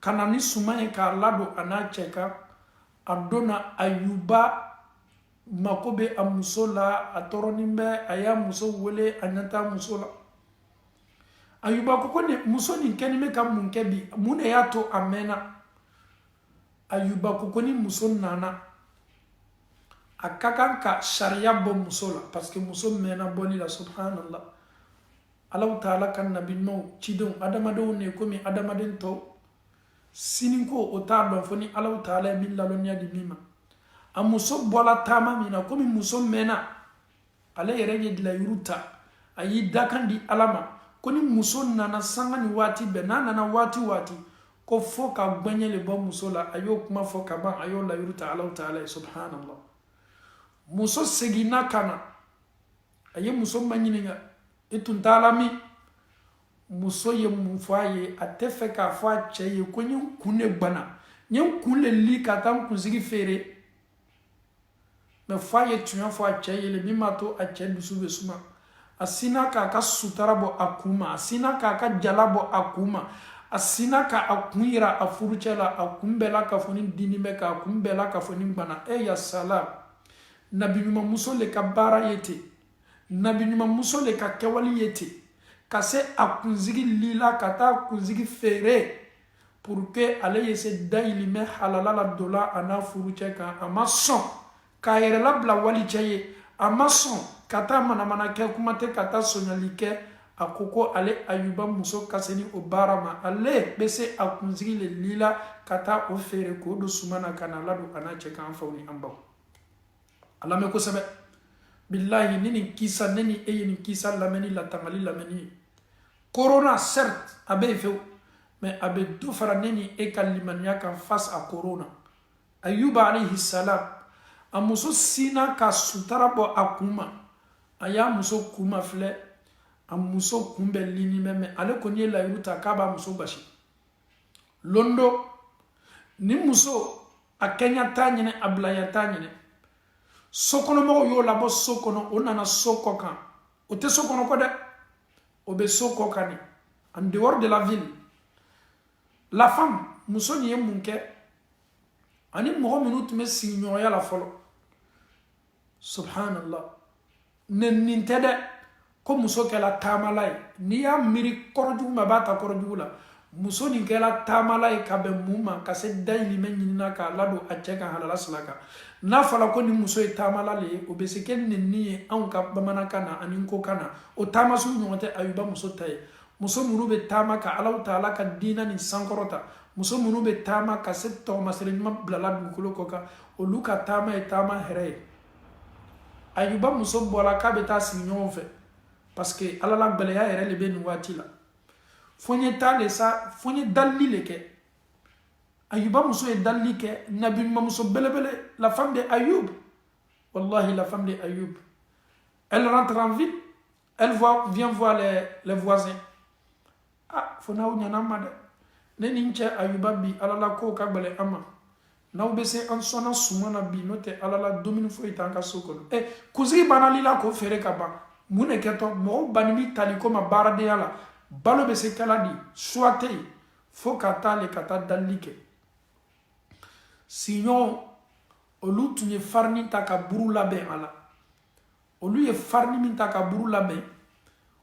ka na ni suma ye k'a ladon a n'a cɛ kan a donna Ayuba mako bɛ a muso la a tɔɔrɔnin bɛ a y'a muso wele a ɲɛ t'a muso la Ayuba ko muso nin kɛlen bɛ ka mun kɛ bi mun de y'a to a mɛnna Ayuba ko ni muso nana a ka kan ka sariya bɔ muso la parce que muso mɛnna bɔli la subhanallah Alahu Taala ka nabi ɲumanw cidenw adamadenw ne komi adamaden tɔw sini ko o t'a dɔn fo ni Alahu Taala ye min lalɔnniya di min ma a muso bɔla taama min na komi muso mɛnna ale yɛrɛ ye dilayuru ta a y'i dakan di Ala ma ko ni muso nana sanga ni waati bɛɛ n'a nana waati ko fo ka gbɛɲɛ le bɔ muso la a y'o kuma fɔ ka ban a y'o layuru ta Alahu Taala ye subhanallah muso seginna ka na a ye muso ma ɲininka i tun t'a la min muso ye mun fɔ a ye a tɛ fɛ k'a fɔ a cɛ ye ko n ye n kun de bana n ye n kun de li ka taa n kunsigi feere mais fɔ a ye tiɲɛ fɔ a cɛ ye min b'a to a cɛ dusu bɛ suma a sinna k'a ka sutara bɔ a kun ma a sinna k'a ka jala bɔ a kun ma a sinna k'a kun yira a furucɛ la a kun bɛɛ la k'a fɔ ni dimi bɛ k'a kun bɛɛ la k'a fɔ ni bana ya salam nabi ɲuman muso le ka baara ye ten nabi ɲuman muso le ka kɛwali ye ten ka se a kunsigi lila ka taa kunsigi feere pour que ale ye se dayirimɛ halala la dola a n'a furucɛ kan a ma sɔn k'a yɛrɛ labila wali cɛ ye a ma sɔn ka taa manamana kɛ kuma tɛ ka taa sonyali kɛ a ko ale Ayuba muso ka se ni o baara ma ale bɛ se a kunsigi le lila ka taa o feere k'o don suma na ka na ladon a n'a cɛ kan an faw ni an baw a lamɛn kosɛbɛ billahi ni nin kisa ne ni e ye nin kisa lamɛnni latangali lamɛnni ye corona certes a bɛ yen fewu mais a bɛ dɔ fara ne ni e ka limaniya kan face à corona Ayuba alayhi salam a muso sinna ka sutara bɔ a kun ma a y'a muso kun ma filɛ a muso kun bɛ lini mɛ ale kɔni ye layiru ta k'a b'a muso basi londo ni muso a kɛɲa t'a ɲinɛ a bilaya t'a ɲinɛ sokɔnɔmɔgɔw y'o labɔ so kɔnɔ o nana so kɔ kan o tɛ so kɔnɔ kɔ dɛ o bɛ so kɔ kan de en dehors de la ville la femme muso ni ye mun kɛ ani mɔgɔ minnu tun bɛ sigiɲɔgɔnya la fɔlɔ subhanallah nin tɛ dɛ ko muso kɛla taamala ye n'i y'a miiri kɔrɔjugu ma a b'a ta kɔrɔjugu la muso nin kɛla taamala ye ka bɛn mun ma ka se dayirimɛ ɲinina k'a ladon a cɛ ka halala sila kan n'a fɔra ko nin muso ye taamala le ye o bɛ se kɛ nin ye anw ka bamanankan na ani n ko kan na o taamasuw ɲɔgɔn tɛ Ayuba muso ta ye muso minnu bɛ taama ka Alahu Taala ka diina nin sankɔrɔta muso minnu bɛ taama ka se tɔgɔmasɛbɛn ɲuman bilala dugukolo kɔ kan olu ka taama ye taama hɛrɛ ye Ayuba muso bɔra k'a bɛ taa sigi ɲɔgɔn fɛ parce que Ala la gɛlɛya yɛrɛ le bɛ nin waati la fo n ye taa le sa fo n ye dalili le kɛ Ayuba muso ye dalili kɛ nabi muso belebele la femme de Ayub wallahi la femme de Ayub elle rentre en ville elle vient voir les voisins ah fo n'aw ɲana ma dɛ ne ni n cɛ Ayuba bi Ala la ko ka gɛlɛ an ma n'aw bɛ se an sɔnna suma na bi n'o tɛ Ala la dumuni foyi t'an ka so kɔnɔ kunsigi banali la k'o feere ka ban mun de kɛtɔ mɔgɔw banni bi tali ko ma baaradenya la balo bɛ se kɛla di choix tɛ yen fo ka taa le ka taa dalili kɛ siɲɔgɔnw olu tun ye farini ta ka buru labɛn a la olu ye farini min ta ka buru labɛn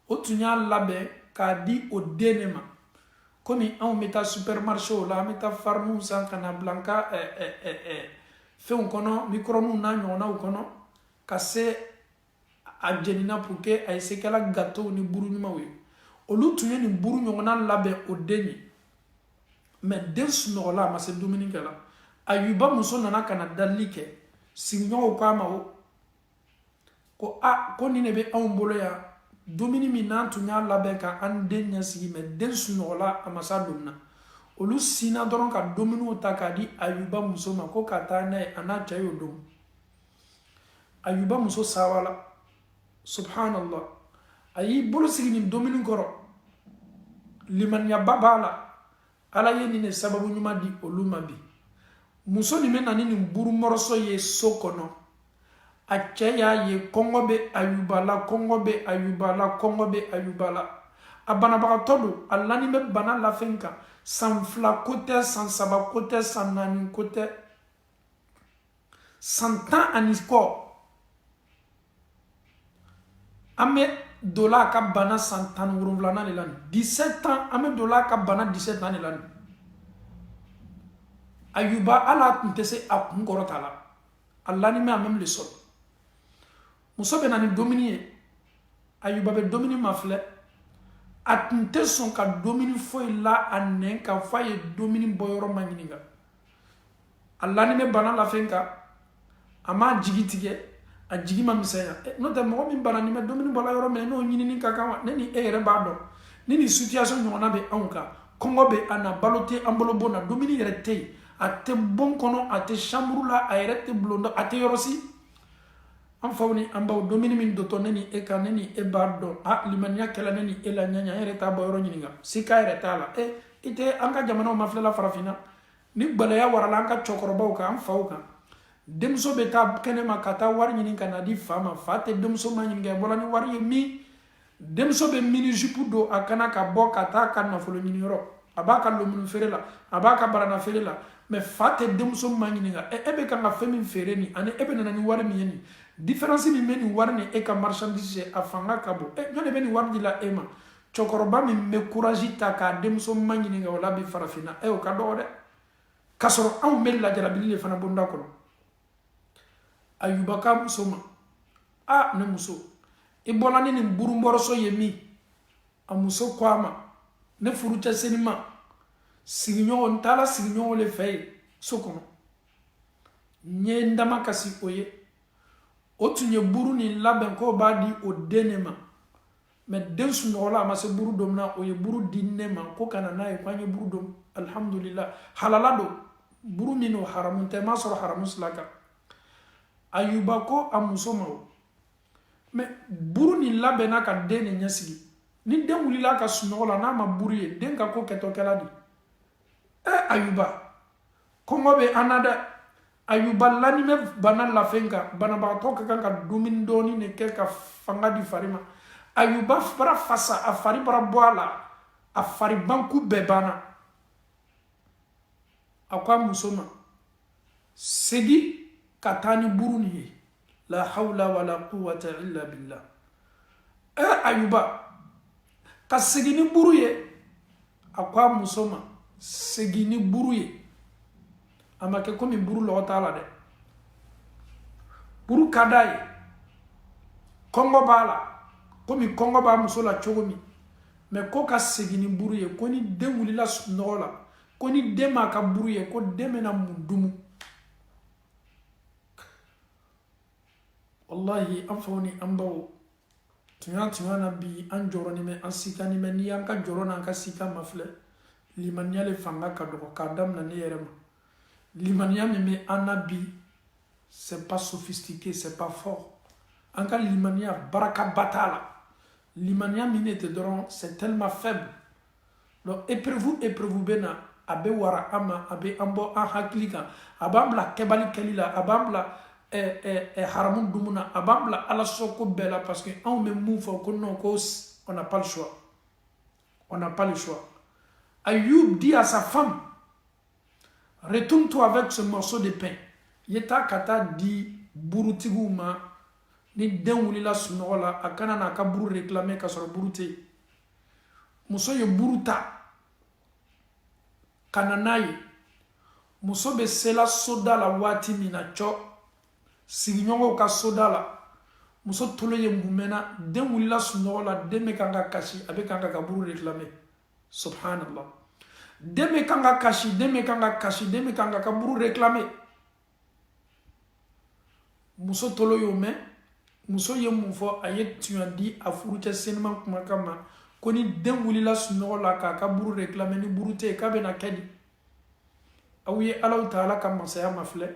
o tun y'a labɛn k'a di o den de ma komi anw bɛ taa supermarché la an bɛ taa fariniw san ka na bila an ka fɛnw kɔnɔ micro-ondes n'a ɲɔgɔnnaw kɔnɔ ka se a jenina pour que a ye se kɛla gâteau ni buru ɲumanw ye olu tun ye nin buru ɲɔgɔnna labɛn o den ye mais den sunɔgɔla a ma se dumuni kɛ la Ayuba muso nana ka na dalili kɛ sigiɲɔgɔnw k'a ma ko ko nin de bɛ anw bolo yan dumuni min n'an tun y'a labɛn ka an den ɲɛsigi mais den sunɔgɔla a ma s'a don na olu sinna dɔrɔn ka dumuniw ta k'a di Ayuba muso ma ko ka taa n'a ye a n'a cɛ y'o don Ayuba muso sawala subhanallah a y'i bolo sigi nin dumuni kɔrɔ limaniyaba b'a la Ala ye nin de sababu ɲuman di olu ma bi muso nin bɛ na ni nin burumɔrɔsɔ ye so kɔnɔ a cɛ y'a ye kɔngɔ bɛ Ayuba la kɔngɔ bɛ Ayuba la kɔngɔ bɛ Ayuba la a banabagatɔ don a lanin bɛ bana lafɛn kan san 2 ko tɛ san 3 ko tɛ san 4 ko tɛ san 10 ani kɔ an bɛ don a ka bana san 17 de la 17 ans an bɛ don a ka bana 17 ans de la Ayuba ala tun tɛ se a kun kɔrɔta la a lanin bɛ a même le sol muso bɛ na ni dumuni ye Ayuba bɛ dumuni ma filɛ a tun tɛ sɔn ka dumuni foyi la a nɛn kan f'a ye dumuni bɔyɔrɔ ma ɲininka a lanin bɛ bana lafɛn kan a m'a jigi tigɛ a jigi ma misɛnya n'o tɛ mɔgɔ min bana nin bɛ dumuni bɔla yɔrɔ min n'o ɲinini ka kan wa ne ni e yɛrɛ b'a dɔn ni nin situation ɲɔgɔnna bɛ anw kan kɔngɔ bɛ an na balo tɛ an bolo bon na dumuni yɛrɛ tɛ yen a tɛ bon kɔnɔ a tɛ chambre la a yɛrɛ tɛ bulon a tɛ yɔrɔ si an faw ni an baw dumuni min dɔtɔ ne ni e kan ne ni e b'a dɔn limaniya kɛla ne ni e la ɲaɲa an yɛrɛ t'a bɔ yɔrɔ ɲininka sika yɛrɛ t'a la i tɛ an ka jamanaw ma filɛla farafinna ni gbɛlɛya warala an ka cɛkɔrɔbaw kan an faw kan denmuso bɛ taa kɛnɛma ka taa wari ɲini ka na di fa ma fa tɛ denmuso ma ɲininka bɔla ni wari ye min denmuso bɛ mini jupe don a kana ka bɔ ka taa ka nafolo ɲiniyɔrɔ a b'a ka lomini feere la a b'a ka barana feere la mais fa tɛ denmuso ma ɲininka e bɛ kan ka fɛn min feere nin ani e bɛ nana ni wari min ye nin différence min bɛ nin wari ni e ka marchandise a fanga ka bon jɔn de bɛ nin wari di la e ma cɛkɔrɔba min bɛ courage ta k'a denmuso ma ɲininka o la bi farafinna o ka dɔgɔ dɛ k'a sɔrɔ anw bɛ lajarabili de fana bonda kɔnɔ Ayuba ka muso ma ne muso i bɔla ni nin burumɔrɔsɔ ye min a muso ko a ma ne furu cɛsiri ma sigiɲɔgɔn n taara sigiɲɔgɔn le fɛ yen so kɔnɔ n ye n dama kasi o ye o tun ye buru nin labɛn k'o b'a di o den ne ma mais den sunɔgɔla a ma se buru don na o ye buru di ne ma ko ka na n'a ye k'an ye buru don alhamdulillah halala don buru min o haramu tɛ m'a sɔrɔ haramu sila kan Ayuba ko a muso ma mais buru nin labɛnna ka den ne ɲɛsigi ni den wulila ka sunɔgɔ la n'a ma buru ye den ka ko kɛtɔkɛla di Ayuba kɔngɔ bɛ an na dɛ Ayuba lanin bɛ bana lafɛn kan banabagatɔ ka kan ka dumuni dɔɔni de kɛ ka fanga di fari ma Ayuba bara fasa a fari bara bɔ a la a fari banku bɛɛ banna akwa musoma segi katani buruni la hawla wala quwwata illa billah ayuba ka segi ni buruye akwa musoma segi ni buruye amake komi buru lo taala de buru kadai kongo bala komi kongo ba musola chogomi me ko ka segi ni buruye ko ni demulila sunola ko ni dema ka buruye ko demena mundumu wallahi afoni ambaw tunyana bi an joro ni me an sika ni me ni an ka joro na an ka sika mafle limaniya le fanga ka dogo ka dam na ne yerema limaniya me anabi c'est pas sophistiqué c'est pas fort an ka limaniya baraka batala limaniya minete doron c'est tellement faible donc épreuve bena abe wara ama abe ambo an haklika abambla kebali kelila abambla haramun dumuna abambla ala soko bela parce que on me move ko non ko on n'a pas le choix on n'a pas le choix. Ayoub dit à sa femme retourne-toi avec ce morceau de pain yeta kata di burutiguma ni den wulila sunola akana na ka buru réclamer ka soro burute muso ye buruta kananayi muso be sela soda la wati mina cho signongo ka soda la muso tolo ye mumena den wulila sunola deme kanga kashi abe kanga ka buru réclamer subhanallah deme kanga kashi deme kanga ka buru réclamer muso tolo yo me muso ye mun fo aye tuyandi afuruche senman kuma kama koni den wulila sunola ka buru réclamer ni burute ka bena kedi awiye Allah taala ka masaya mafle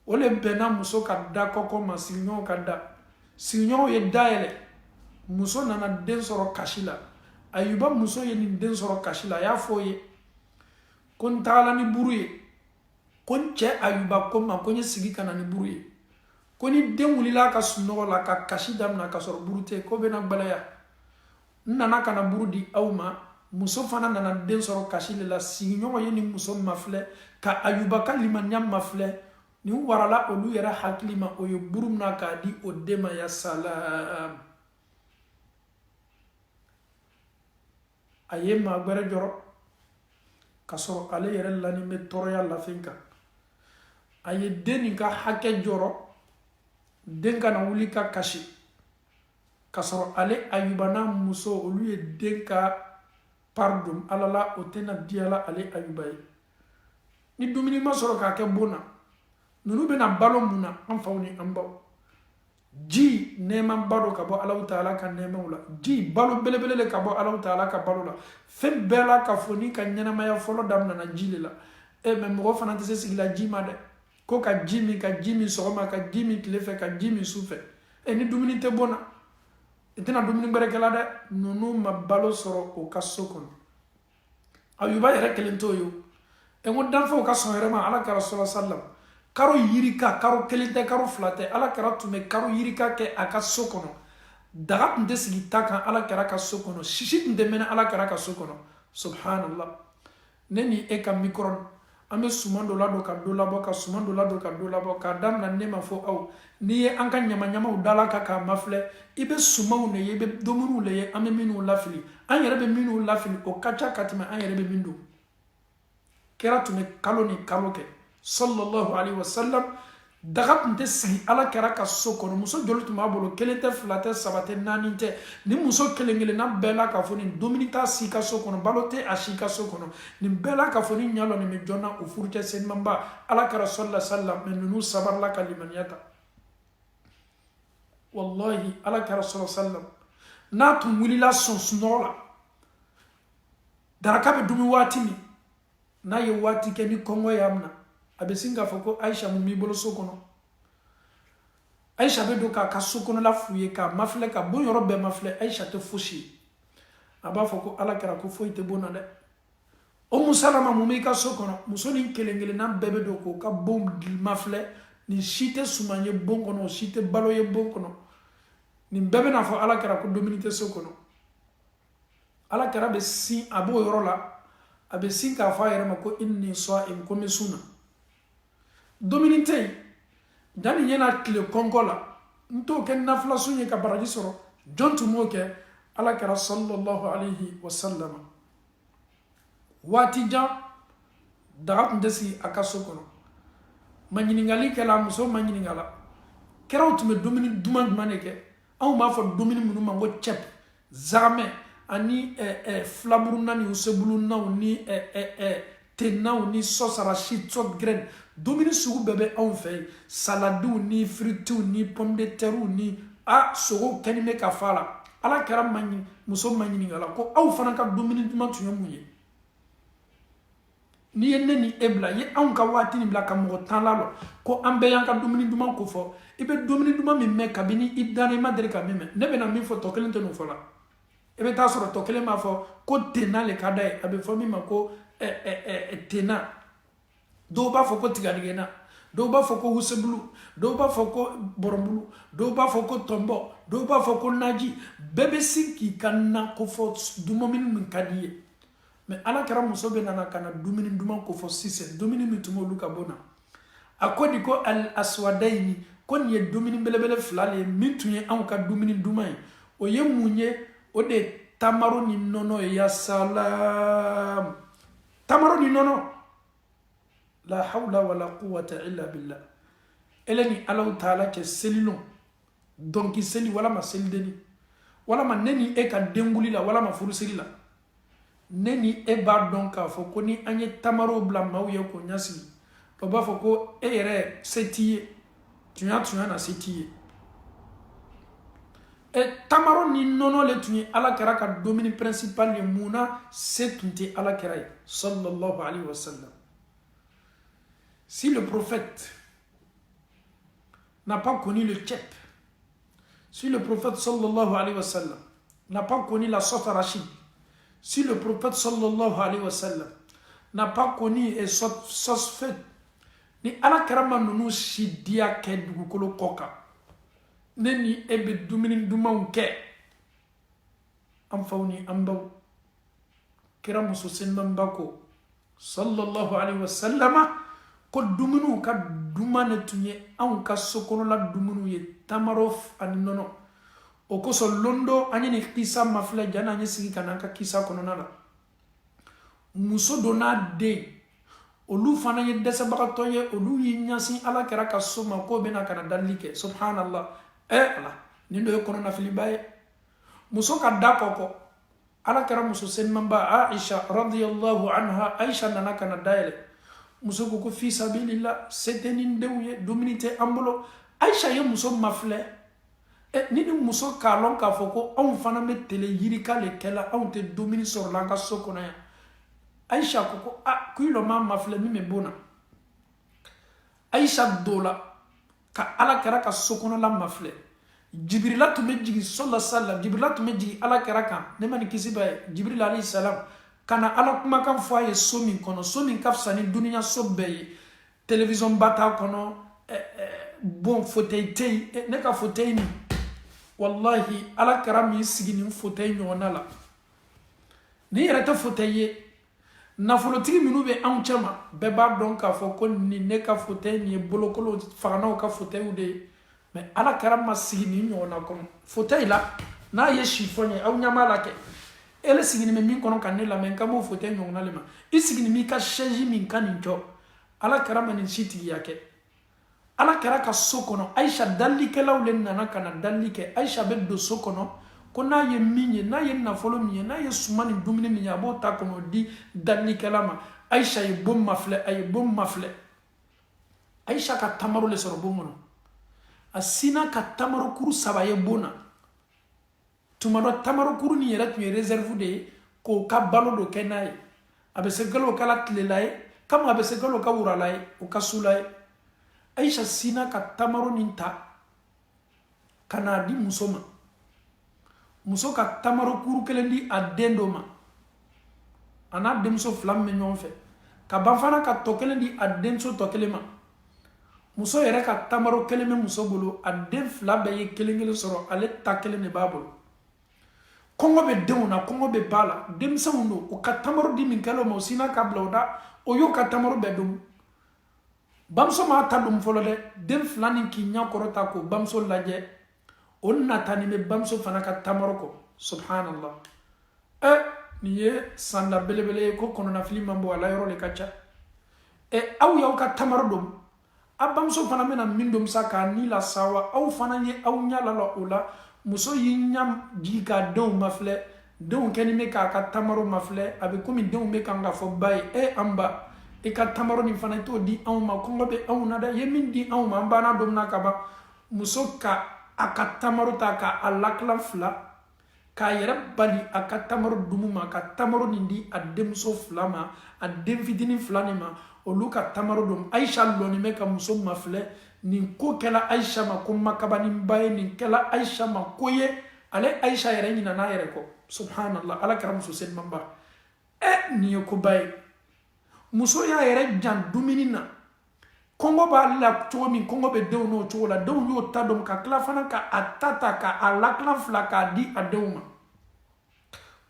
ole bena muso ka da koko masignon ka da signon ye daele muso nana den soro kashila ayuba muso ye ni den soro kashila ya foye kon taala ni buruye kon che ayuba koma konye sigi kana ni buruye koni den wulila ka sunola ka kashida na ka soro burute ko bena balaya nana kana burudi awma muso fana nana den soro kashile la signon ye ni muso mafle ka ayuba ka limanyam mafle ni warala olu yara haklima oyo burumna ka di odema ya salam aye ma gbere joro kasoro ale yere lani me toroya la finka aye deni ka hake joro denka na wuli ka kashi kasoro ale ayubana muso olu ye denka pardon alala otena diala ale ayubaye ni dumini masoro ka ke bona nunu bena balo muna an fawni an baw ji neman balo ka bo Allah taala ka neman wala ji balo belebele ka bo Allah taala ka balo la fem bela ka foni ka nyanama ya folo dam na jile la e me mo fana tese sigila ji ma de ko ka jimi sogoma ka jimi tlefe ka jimi sufe e ni dumini te bona etena dumini berekela de nunu ma balo soro o ka sokon ayuba yere kelento yo e ngo dan fo ka sonere ma ala ka rasul sallam karo yirika karo kelite karo flate ala kara tume karo yirika ke aka sokono daga tunde sigi takan ala kara ka sokono shishi tunde mena ala kara ka sokono subhanallah neni e ka mikron ame sumando lado ka do labo ka sumando lado ka do labo ka dam na nema fo aw ni ye anka nyama udala ka mafle ibe sumaw ne ibe domuru le ye ame minu lafili an yere be minu lafili o kacha katima an yere be mindu kera tume kalo ni kalo ke sallallahu alaihi wasallam daga tunte sigi ala kera ka sokono muso jolu tuma bolo kelete flate sabate naninte ni muso kelengele na bela ka foni dominika sika sokono balote ashika sokono ni bela ka foni nyalo ni mejona ufurute sen mamba ala kera sallallahu alaihi wasallam menunu sabar la kalimaniyata wallahi ala kera sallallahu alaihi wasallam na tumwilila sonsnola daraka be dumi watini na ye wati ke ni kongo yamna abesinga foko Aisha mumi bolo sokono Aisha be do ka sokono la fuye ka mafle ka bon yoro be mafle Aisha te fushi aba foko ala kara ko foite bona de o musalama mumi ka sokono musoni kelengele na bebe do ko ka bom mafle ni shite sumanye bongo no shite baloye bongo no ni bebe na fo ala kara ko dominité sokono ala kara be si abo yoro la abe sin k'a fɔ a yɛrɛ ma ko inni sa'im ko n bɛ sun na dumuni tɛ yen janni ɲɛna tile kɔnkɔ la n t'o kɛ nafila sun ye ka baraji sɔrɔ jɔn tun m'o kɛ alakira sallallahu alayhi wa sallam waati jan daga tun tɛ sigi a ka so kɔnɔ ma ɲininkali kɛla muso ma ɲininkala kɛraw tun bɛ dumuni duman duman de kɛ anw b'a fɔ dumuni minnu ma ko cɛp zagamɛ ani filaburuna ni usebulunaw ni tenaw ni sɔsarasi tɔgɛrɛn dumuni sugu bɛɛ bɛ anw fɛ yen saladiw ni firitiw ni pomme de terrew ni sogo kɛni bɛ ka fa la ala kɛra muso ma ɲininkala ko aw fana ka dumuni duman tun ye mun ye n'i ye ne ni e bila ye anw ka waati ni bila ka mɔgɔ tan la lɔ ko an bɛɛ y'an ka dumuni duman ko fɔ i bɛ dumuni duman min mɛn kabini i danna i ma deli ka min mɛn ne bɛna min fɔ tɔ kelen tɛ n'o fɔ la i bɛ taa sɔrɔ tɔ kelen b'a fɔ ko tena le ka d'a ye a bɛ fɔ min ma ko tena dɔw b'a fɔ ko tigadigɛnna dɔw b'a fɔ ko wusebulu dɔw b'a fɔ ko bɔrɔbulu dɔw b'a fɔ ko tɔnbɔ dɔw b'a fɔ ko naji bɛɛ bɛ sin k'i ka na ko fɔ dumuni min ka di ye mɛ ala kɛra muso bɛ nana ka na dumuni duman ko fɔ sisan dumuni min tun b'olu ka bɔ na a ko di ko al aswadayni ko nin ye dumuni belebele fila de ye min tun ye anw ka dumuni duman ye o ye mun ye o de ye tamaro ni nɔnɔ ye ya salam tamaro ni nɔnɔ la hawla wala quwwata illa billah ele ni alaw taala cɛ selilon dɔnki seli walama selideni walama ne ni e ka denguli la walama furuseli la ne ni e b'a dɔn k'a fɔ ko ni an ye tamaro bila maaw ye k'o ɲasigi o b'a fɔ ko e yɛrɛ se t'i ye tunya na se t'i ye tamaro ni nɔnɔ le tun ye ala kɛra ka domini principal ye mun na se tun tɛ ala kɛra ye sallallahu alayhi wa sallam. Si le prophète n'a pas connu le tchèp, si le prophète sallallahu alayhi wa sallam n'a pas connu la sauce arachide, si le prophète sallallahu alayhi wa sallam n'a pas connu et sauce faite, ni ala karama nunu si dia ke dugukolo koka ne ni ebe dumini dumanw kɛ an faw ni an baw kira muso sendanba ko sallallahu alayhi wa sallama ko dumuniw ka duman ne tun ye anw ka sokɔnɔla dumuniw ye tamaro ani nɔnɔ o kosɔn londo an ye ni kisa mafilɛ janni an ye sigi ka n'an ka kisa kɔnɔna la muso dɔ n'a den olu fana ye dɛsɛbagatɔ ye olu y'i ɲasin ala kɛra ka so ma k'o bɛna ka na dalili kɛ subhanallah ala nin dɔ ye kɔnɔnafiliba ye muso ka da kɔkɔ ala kɛra muso senimaba aisha radiyallahu anha aisha nana ka na dayɛlɛ muso ko fi sabilillah se tɛ nin denw ye dumuni tɛ an bolo aisha ye muso mafilɛ ni muso k'a lɔn k'a fɔ ko anw fana bɛ tele yirika le kɛla anw tɛ dumuni sɔrɔla an ka so kɔnɔ yan aisha ko ko i lɔn ma mafilɛ min bɛ bon na aisha do la ka ala kɛra ka so kɔnɔla mafilɛ jibirila tun bɛ jigin sallallahu alaihi wasallam jibirila tun bɛ jigin ala kɛra kan ne ma ni kisi b'a ye jibril alayhi salam ka na ala kumakan fɔ a ye so min kɔnɔ so min ka fisa ni duniya so bɛɛ ye télévision ba t'a kɔnɔ bon fauteuil tɛ yen ne ka fauteuil nin wallahi ala kɛra min sigi nin fauteuil ɲɔgɔnna la ni yɛrɛ tɛ fauteuil ye nafolotigi minnu bɛ anw cɛ ma bɛɛ b'a dɔn k'a fɔ ko nin ne ka fauteuil nin ye bolokolo faganaw ka fauteuil de ye mais ala kɛra ma sigi nin ɲɔgɔnna kɔnɔ fauteuil la n'a ye chiffon ye aw ɲɛma la kɛ ele sigini bɛ min kɔnɔ ka ne lamɛn n ka m'o fauteuil ɲɔgɔnna le ma i sigini b'i ka chaise min ka nin jɔ ala kɛra ma nin si tigiya kɛ ala kɛra ka so kɔnɔ aisha dalikɛlaw le nana ka na dali kɛ aisha bɛ don so kɔnɔ ko n'a ye min ye n'a ye nafolo min ye n'a ye suma ni dumuni min ye a b'o ta kɔnɔ di dalikɛla ma aisha ye bon mafilɛ a ye bon mafilɛ aisha ka tamaro le sɔrɔ bon kɔnɔ a sina ka tamaro kuru 3 ye bon na tuma dɔ tamaro kuru nin yɛrɛ tun ye réserve de ye k'o ka balo dɔ kɛ n'a ye a bɛ se galo kala tilela ye kama a bɛ se galo ka wurala ye o ka sula ye aisha sina ka tamaro nin ta ka n'a di muso ma muso ka tamaro kuru kelen di a den dɔ ma a n'a denmuso 2 min bɛ ɲɔgɔn fɛ ka ban fana ka tɔ kelen di a denmuso tɔ kelen ma muso yɛrɛ ka tamaro kelen bɛ muso bolo a den 2 bɛɛ ye kelen kelen sɔrɔ ale ta kelen de b'a bolo kongo be denw na kongo be bala denmisɛnw do o ka tamaro di min kɛla o ma o sina ka bila o da o y'o ka tamaro bɛɛ dom bamuso m'a ta dom fɔlɔ dɛ den fila nin k'i ɲɛ kɔrɔta k'o bamuso lajɛ o natani bɛ bamuso fana ka tamaro kɔ subhanallah nin ye sanda belebele ye ko kɔnɔnafili man bɔ a la yɔrɔ de ka ca aw y'aw ka tamaro dom a bamuso fana bɛna min dom sa k'a ni la sawa aw fana ye aw ɲɛ lala o la muso y'i ɲɛ jigi k'a denw mafilɛ denw kɛlen bɛ k'a ka tamaro mafilɛ a bɛ komi denw bɛ kan ka fɔ ba ye an ba i ka tamaro nin fana i t'o di anw ma kɔngɔ bɛ anw na dɛ i ye min di anw ma an banna don min na ka ban muso ka a ka tamaro ta k'a lakilan fila k'a yɛrɛ bali a ka tamaro dumu ma ka tamaro nin di a denmuso fila ma a den fitinin fila nin ma olu ka tamaro dom Aisha lɔni bɛ ka muso mafilɛ nin ko kɛla Aisha ma ko makabaninba ye nin kɛla Aisha ma ko ye ale Aisha yɛrɛ ɲinana a yɛrɛ kɔ subhanallah ala kɛra muso selimanba nin ye koba ye muso y'a yɛrɛ jan dumuni na kɔngɔ b'a la cogo min kɔngɔ bɛ denw n'o cogo la denw y'o ta dɔn ka tila fana ka a ta k'a lakilan fila k'a di a denw ma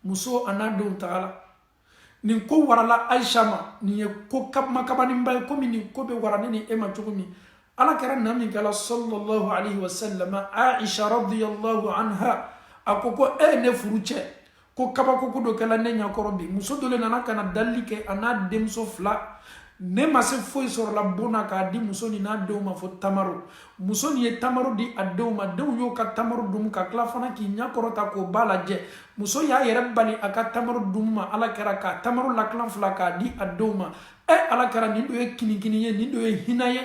muso a n'a denw tagala nin ko warala Aisha ma nin ye ko makabaninba ye komi nin ko bɛ wara ne ni e ma cogo min ala kɛra na min kɛla sallallahu alaihi wa sallam Aisha radiyallahu anha a ko ne furu cɛ ko kabako ko dɔ kɛla ne ɲɛkɔrɔ bi muso dɔ le nana ka na dalili kɛ a n'a denmuso fila ne ma se foyi sɔrɔla bon na k'a di muso ni n'a denw ma fo tamaro muso nin ye tamaro di a denw ma denw y'o ka tamaro dun ka tila fana k'i ɲɛkɔrɔta k'o ba lajɛ muso y'a yɛrɛ bali a ka tamaro dun ma ala kɛra k'a tamaro lakilan fila k'a di a denw ma ala kɛra nin dɔ ye kinikini ye nin dɔ ye hinɛ ye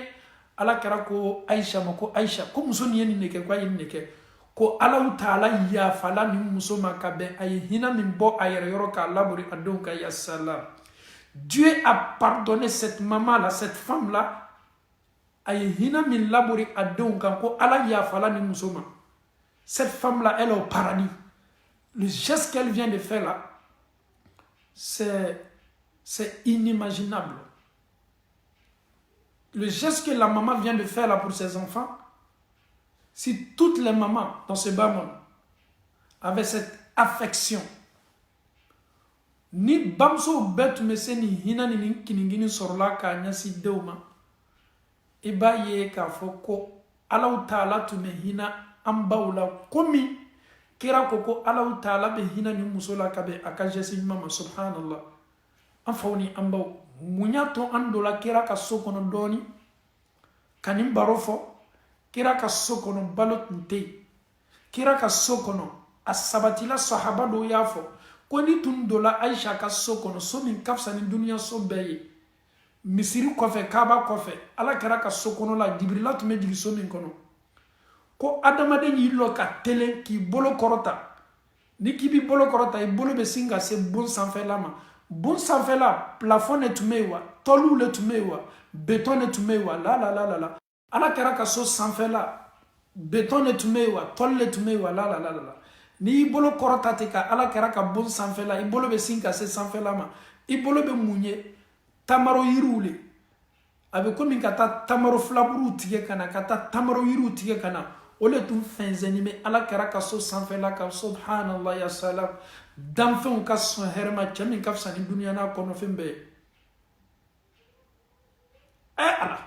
ala kɛra ko Aisha ma ko Aisha ko muso nin ye nin de kɛ ko a ye nin de kɛ ko Allahu Taala yafala nin muso ma ka bɛn a ye hinɛ min bɔ a yɛrɛ yɔrɔ k'a labori a denw ka ya salam Dieu a pardonné cette maman-là, cette femme-là. Cette femme-là, elle est au paradis. Le geste qu'elle vient de faire là, c'est inimaginable. Le geste que la maman vient de faire là pour ses enfants, si toutes les mamans dans ce bas monde avaient cette affection, ni bamso bet mese ni hina ni kiningini sorla ka nyasi dewma ibaye ka foko Allahu Taala tume hina ambawla komi kira koko Allahu Taala be hina ni musola ka be akajesi mama subhanallah afawni ambaw munyato andola kira ka sokono doni kanim barofo kira ka sokono balot nte kira ka sokono asabatila sahaba do yafo koni tun dola Aisha ka so kono so min kafsa ni dunia so beye misiri kofe kaba kofe ala kɛra ka so kono la Jibrila tun bɛ jigi so min kono ko adamaden y'i lɔ ka telen k'i bolo kɔrɔta ni k'i b'i bolo kɔrɔta i bolo bɛ sin ka se bon sanfɛla ma bon sanfɛla plafond ne tun bɛ yen wa tɔliw le tun bɛ yen wa béton ne tun bɛ yen wa la ala kɛra ka so sanfɛla béton ne tun bɛ yen wa tɔli le tun bɛ yen wa la ni i bolo kɔrɔta te ka ala kɛra ka bon sanfɛla i bolo bɛ sin ka se sanfɛla ma i bolo bɛ mun ye tamaro yiriw le a bɛ komi ka taa tamaro filaburu tigɛ ka na ka taa tamaro yiriw tigɛ ka na o le tun fɛnsɛnni bɛ ala kɛra ka so sanfɛla kan subhanallah ya salam danfɛnw ka sɔn hɛrɛ ma cɛ min ka fisa ni duniya n'a kɔnɔfɛn bɛɛ ye ala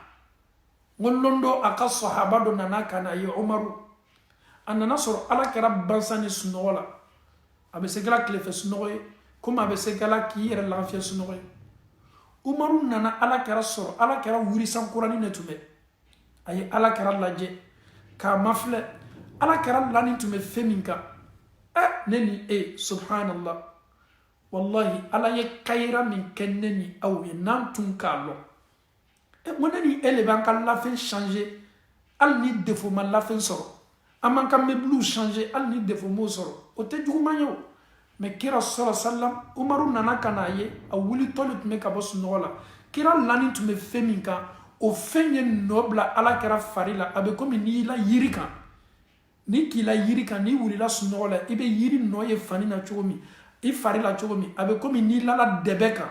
n ko londo a ka sahaba dɔ nana ka na ye Umaru a nana sɔrɔ ala kɛra bansa ni sunɔgɔ la a bɛ se kɛla tilefɛ sunɔgɔ ye komi a bɛ se kɛla k'i yɛrɛ lafiya sunɔgɔ ye Umaru nana ala kɛra sɔrɔ ala kɛra wuri sankurani ne tun bɛ a ye ala kɛra lajɛ k'a mafilɛ ala kɛra lani tun bɛ fɛn min kan ne ni e subhanallah wallahi ala ye kayira min kɛ ne ni aw ye n'an tun k'a lɔn mo ne ni e le b'an ka lafɛn changer hali ni défaut ma lafɛn sɔrɔ an b'an ka meuble changer hali ni défaut m'o sɔrɔ o tɛ juguman ye o mais kira sɔrɔ sallam Umaru nana ka n'a ye a wulitɔ le tun bɛ ka bɔ sunɔgɔ la kira lani tun bɛ fɛn min kan o fɛn ye nɔ bila ala kɛra fari la a bɛ komi n'i y'i la yiri kan ni k'i la yiri kan n'i wulila sunɔgɔ la i bɛ yiri nɔ ye fani na cogo min i fari la cogo min a bɛ komi n'i lala dɛbɛ kan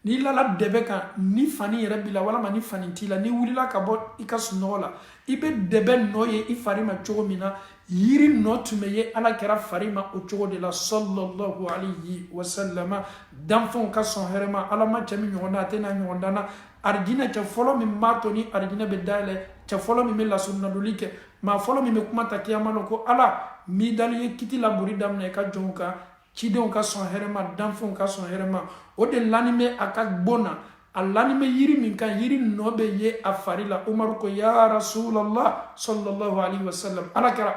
n'i lala dɛbɛ kan ni fani yɛrɛ b'i la walama ni fani t'i la n'i wulila ka bɔ i ka sunɔgɔ la i bɛ dɛbɛ nɔ ye i fari ma cogo min na yiri no tumeye ala kera farima o cogo de la sallallahu alayhi wa sallama danfon ka son herema ala ma chami nyonda tena nyonda na arjina cha folo mi matoni arjina be dale cha folo mi la sunna dolike ma folo mi kuma takiyama no ko ala mi dali kiti la buri damne ka jonka chidon ka son herema danfon ka son herema o de lanime aka bona allanime yiri min kan yiri nobe ye afarila umar ko ya rasulallah sallallahu alayhi wa sallam ala kera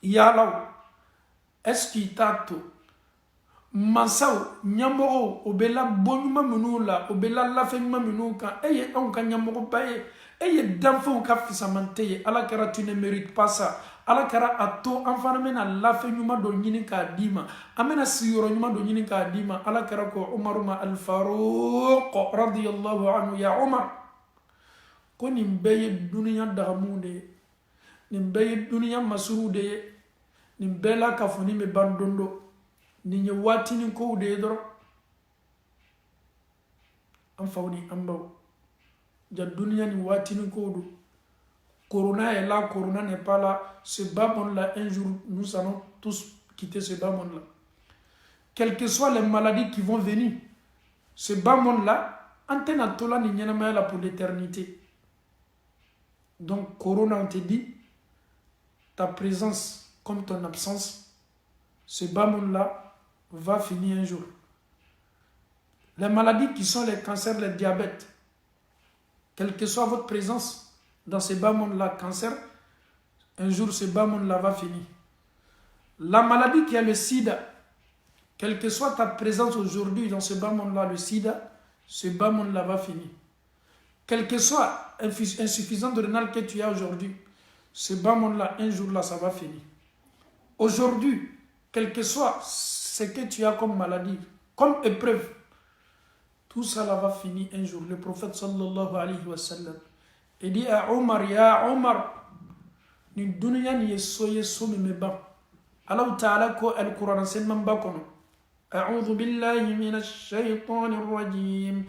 ya law eski tato mansaw nyamogo obela bonyuma minula obela lafema minuka eye on kan nyamogo baye eye danfon ka fisamante ala kera tu ne mérites pas ça ala kara ato anfana mena lafe nyuma do nyini ka dima amena siyoro nyuma do nyini ka dima ala kara ko Umar al Faruq radiyallahu anhu ya Umar ko nimbeye dunya dahamude nimbeye dunya masurude nimbela kafuni me bandondo ni nyewati ni ko de doro am fawni ambaw ja dunya ni wati ni ko do. Corona est là, Corona n'est pas là. Ce bas monde-là, un jour, nous allons tous quitter ce bas monde-là. Quelles que soient les maladies qui vont venir, ce bas monde-là, antenne à tola ni là pour l'éternité. Donc, Corona, on te dit, ta présence comme ton absence, ce bas monde-là va finir un jour. Les maladies qui sont les cancers, les diabètes, quelle que soit votre présence, dans ce bas monde-là, cancer, un jour ce bas monde-là va finir. La maladie qui est le sida, quelle que soit ta présence aujourd'hui dans ce bas monde-là, le sida, ce bas monde-là va finir. Quel que soit insuffisant de rénal que tu as aujourd'hui, ce bas monde-là, un jour-là, ça va finir. Aujourd'hui, quel que soit ce que tu as comme maladie, comme épreuve, tout ça là va finir un jour. Le prophète sallallahu alayhi wa sallam, il dit à Omar, ya Omar, ni dunya ni yeso mi meba. Allah Ta'ala ko al-Quran sen mamba kono. A'udhu billahi minash shaytanir rajim.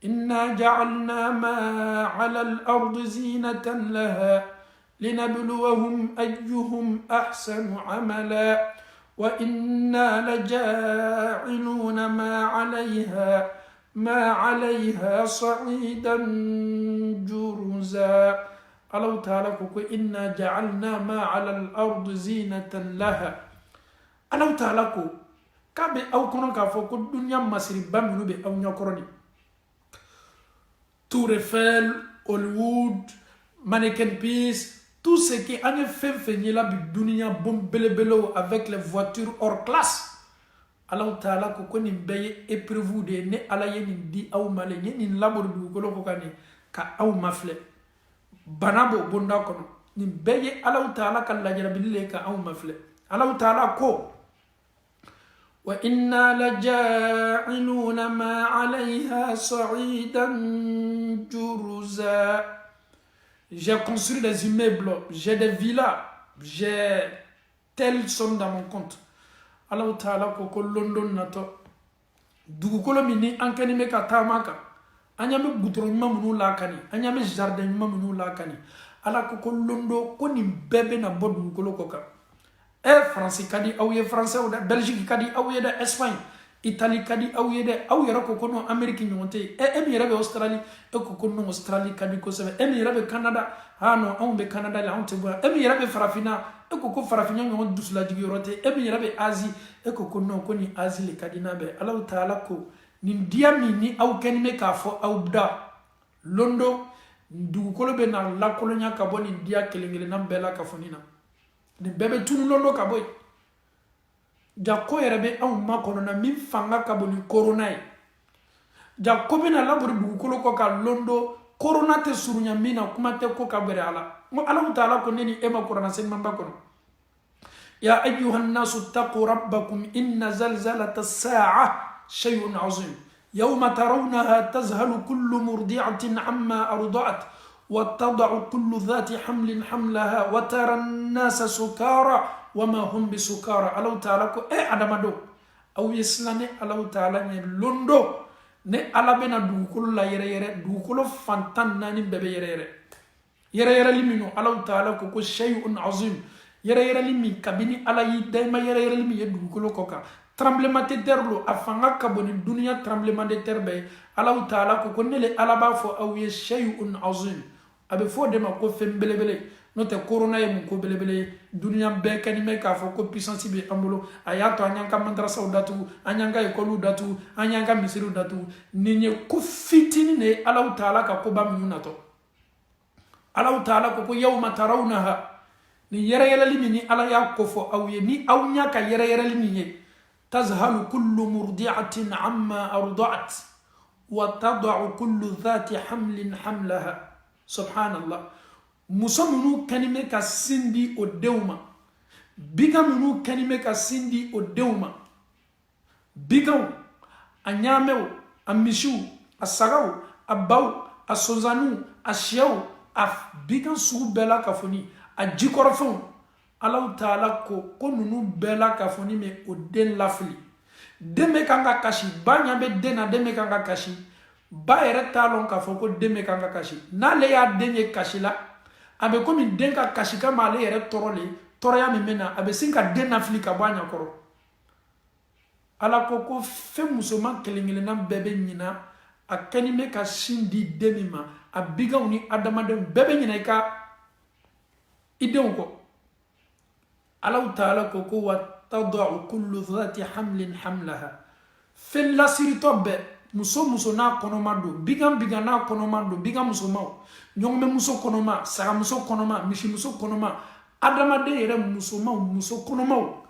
Inna ja'alna ma 'ala al-ardi zinatan laha linabluwahum ayyuhum ahsanu 'amala wa inna laja'iluna ما عليها صعيدا جرزا الله تعالى كوكو إنا جعلنا ما على الأرض زينة لها الله تعالى كو كابي أو كونو كافو كو الدنيا مصري بامنو بي أو نيوكروني Tour Eiffel, Hollywood, Mannequin Peace, tout ce qui a fait venir la dunia bon belebelo avec les voitures hors classe. Allah Ta'ala ko ni beye épreuve de ne ala yeni di aw male ni labor du ko ko kane ka aw mafle banabo bonda kono ni beye Allah Ta'ala kan la jarabille ka aw mafle Allah Ta'ala ko wa inna laja'iluna ma 'alayha sa'idan juruza. J'ai construit des immeubles, j'ai des villas, j'ai telle somme dans mon compte. Allah Ta'ala ko London nato dugukolo mini ankani me katamaka anyame gutro mamunu lakani anyame jardin mamunu lakani ala ko London ko ni bebe na bod dugukolo ko ka France kadi awye français ou Belgique kadi awye da Espagne Italie kadi awye de awye rako ko no Amerique nyonte mi rabe Australie ko no Australie kadi ko sebe mi rabe Canada no on be Canada la on te boa mi rabe farafina ko farafina ngon dusla jigi rote mi rabe Asie ko no ko ni Asie le kadina be Allah Ta'ala ko ni diami ni aw ken me ka fo aw da londo dugukolo be na la kolonya ka boni dia kelengele na bela ka fonina ni bebe tunu londo ka boy jako yerebe aw makono na min fanga ka boni corona e jako be na laburi dugukolo ko ka londo corona te surunya mina kuma te ko ka bere ala mo Allah Ta'ala ko neni ema corona sen mamba kono ya ayyuhan nasu taqu rabbakum inna zalzalata as-sa'a shay'un 'azim yawma tarawnaha tazhalu kullu murdi'atin 'amma arda'at wa tad'u kullu dhati hamlin hamlaha wa tara an-nasa sukara wama hum bisukara. Allah Ta'ala ko adamado aw yeslane Allah Ta'ala ne londo ne ala bena dugukolo la yere dugukolo fantan nani bebe yere limino Allah Ta'ala ko shay'un 'azim yere yere limi kabini ala yi daima yere yere limi ye dugukolo koka tremblement de terre lo afanga kaboni dunia tremblement de terre be Allah taala ko nele ala ba fo aw ye shay'un azim abe fo de ma ko fembelebele no te corona ye mun ko belebele dunia be kanime ka fo ko puissance be ambulo ayato anyanka madrasa udatu anyanga ekolu datu anyanga misiru datu ninye ko fitini ne Allah taala ka ko ba munato Allah taala ko yawma tarawnaha ni yere yere limi ni ala ya ko fo aw ye ni aw nyaka yere yere limi ye tazhalu kullu murdi'atin amma arda'at wa tad'u kullu dhati hamlin hamlaha subhanallah muso munu kanime ka sindi o dewma biga munu kanime ka sindi o dewma bigaw a nyamew a mishu a sagaw a baw a sozanu a shiyaw a bigan sugu bela kafoni a jikorofon Allah taala ko nunu bela kafoni me o den lafili deme kanga kashi ba nyambe dena deme kanga kashi ba ere talon ka foko deme kanga kashi na le ya denye kashi la abe komi den ka kashi kama ale ere torole toroya memena abe sinka den lafili ka ba nyakoro ala ko fe musoman kelengele na bebe nyina akani me ka shindi demima abiga uni adamade bebe nyina ka idon ko Allah taala ko wa tad'u kullu dhati hamlin hamlaha fil lasiri tobe muso na konomando biga na konomando biga muso ma nyongme muso konoma sara muso konoma mishi muso konoma adama de yere muso konoma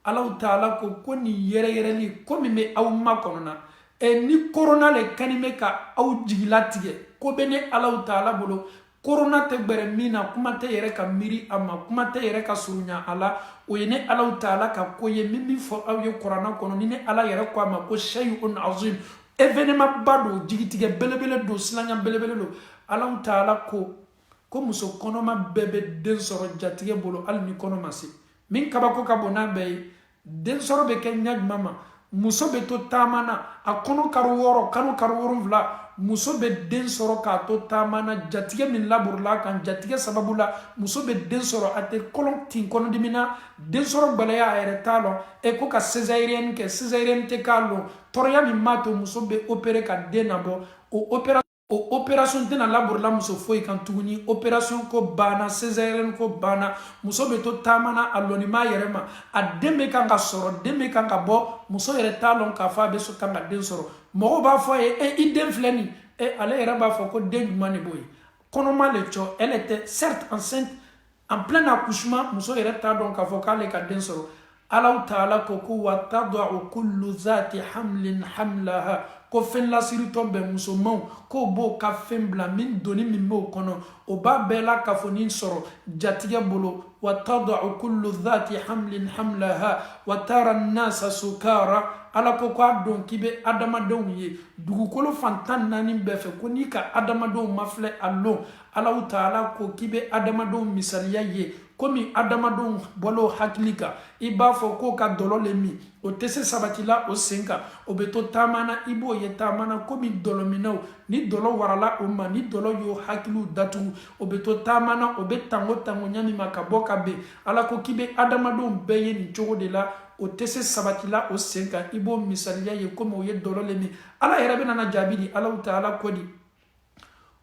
Allah taala ko ni yere ni komi me aw ma konona e ni corona le kanime ka aw jigilatige ko bene Allah taala bolo corona te gbere mina kuma te yere ka miri ama kuma te yere ka surunya ala o yene Allah taala ka ko ye mimi fo aw ye corona kono ni ne ala yere ko ama ko shay'un azim evenement bado jigitige belebele do silanya belebele do Allah taala ko muso kono ma bebe den soro jatige bolo al ni kono masi min kabako ka bona be den soro be kenya mama muso be to tamana a kono karuworo vla muso be den soro ka to tamana jatige min laburla kan jatige sababula muso be den soro ate kolon tin kono dimina den soro balaya ere talo e ko ka césarienne te kalo torya mi mato muso be opérer ka denabo o opération tena laburla muso foi kan tuguni opération ko bana césarienne ko bana muso be to tamana alonima yerema a dembe kan ka soro dembe kan ka bo muso yere talon ka fa be so kan ka den soro mo ba fo e idem fleni e ale era ba fo ko den mani boy konoma le cho elle était certes enceinte en plein accouchement muso yere ta don ka fo ka le ka den soro Allah taala ko wa tad'u kullu dhati hamlin hamlaha ko fen la siri tombe musoman ko bo ka fen bla min doni min mo kono o ba bela ka fonin soro jatige bolo wa tad'u kullu dhati hamlin hamlaha wa tara an-nasa sukara ala ko don kibe adama don ye dugukolo fantan nani befe ko ni ka adama don mafle allo Allah taala ko kibe adama don misaliya ye komi adama don bolo haklika iba fo ko ka dolole mi o tese sabatila o senka o beto tamana ibo ye tamana komi dolominaw ni dolo warala o ma ni dolo yo haklu datu o beto tamana o betango nyami makaboka be ala ko kibe adama don beye ni chogo de la o tese sabatila o senka ibo misaliya ye komi o ye dolole mi ala yerabe nana jabidi ala taala kodi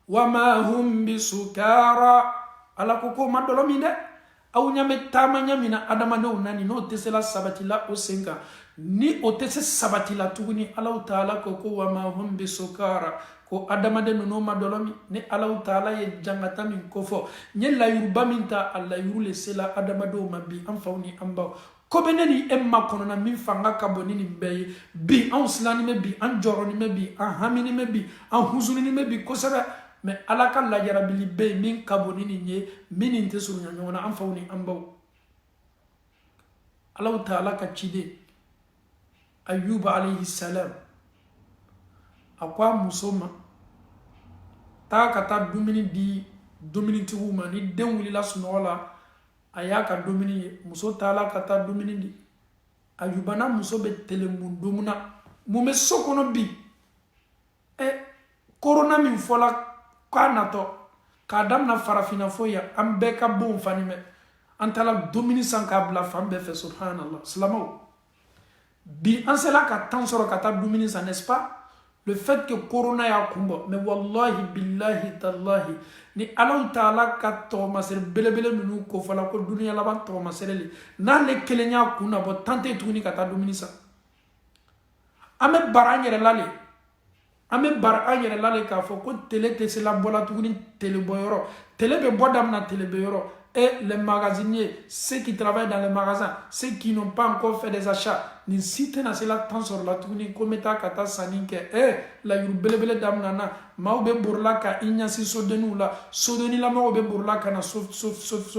wama hum bisukara ala ko ma dolo mi de aw nyame tama nyamina adama no nani no tesela sabatila o senga ni o tese sabatila tuguni Allah taala ko wa ma hum bisukara ko adama de no madolomi ne Allah taala ye jangata min ko fo nye la yuruba minta Allah yurule sela adama do mabi am fawni amba ko beneni emma kono na min fanga kaboni ni beye bi an slani me bi an joroni me bi an hamini me bi an huzuni me bi ko sara mais ala ka lajarabili be min kaboni ni nye min inte surunya nyona an fawni an baw Allah taala ka cide Ayuba alayhi salam akwa musoma ta kata dumini tiwuma ni den wulila sunola ayaka dumini muso taala kata dumini di Ayuba na muso be telemundumuna mume sokono bi corona min fola kanato kadam na farafina foya ambe ka bon fanime an taala domini san k'a bila fan bɛɛ fɛ subhanallah silamɛw bi an sela ka temps sɔrɔ ka taa dumuni san n'est-ce pas le fait que corona y'a kunbɔ mais wallahi billahi tallahi ni Allahu taala ka tɔgɔmasɛrɛ belebele minnu kofɔla ko duniya laban tɔgɔmasɛrɛ le n'ale kelen y'a kun nabɔ temps tɛ tuguni ka taa dumuni san an bɛ bara an yɛrɛ la le an bɛ bara an yɛrɛ la le k'a fɔ ko télé tɛ se labɔla tuguni télé bɔyɔrɔ télé bɛ bɔ damina télé bɔyɔrɔ et les magasiniers, ceux qui travaillent dans les magasins, ceux qui n'ont pas encore fait des achats, ni si tena se la temps sur la tuguni kometa kata saninke la yuru belebele damnana ma be burla ka inyasi sodenu la sodeni la ma be burla kana so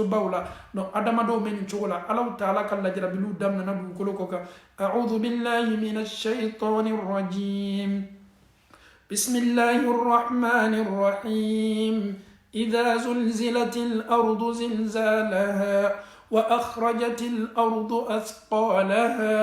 bawla no adama do men chogola Allah taala kala jarabilu damnana du kolokoka a'udhu billahi minash shaitanir rajim bismillahir rahmanir rahim إذا زلزلت الأرض زلزالها وأخرجت الأرض أثقالها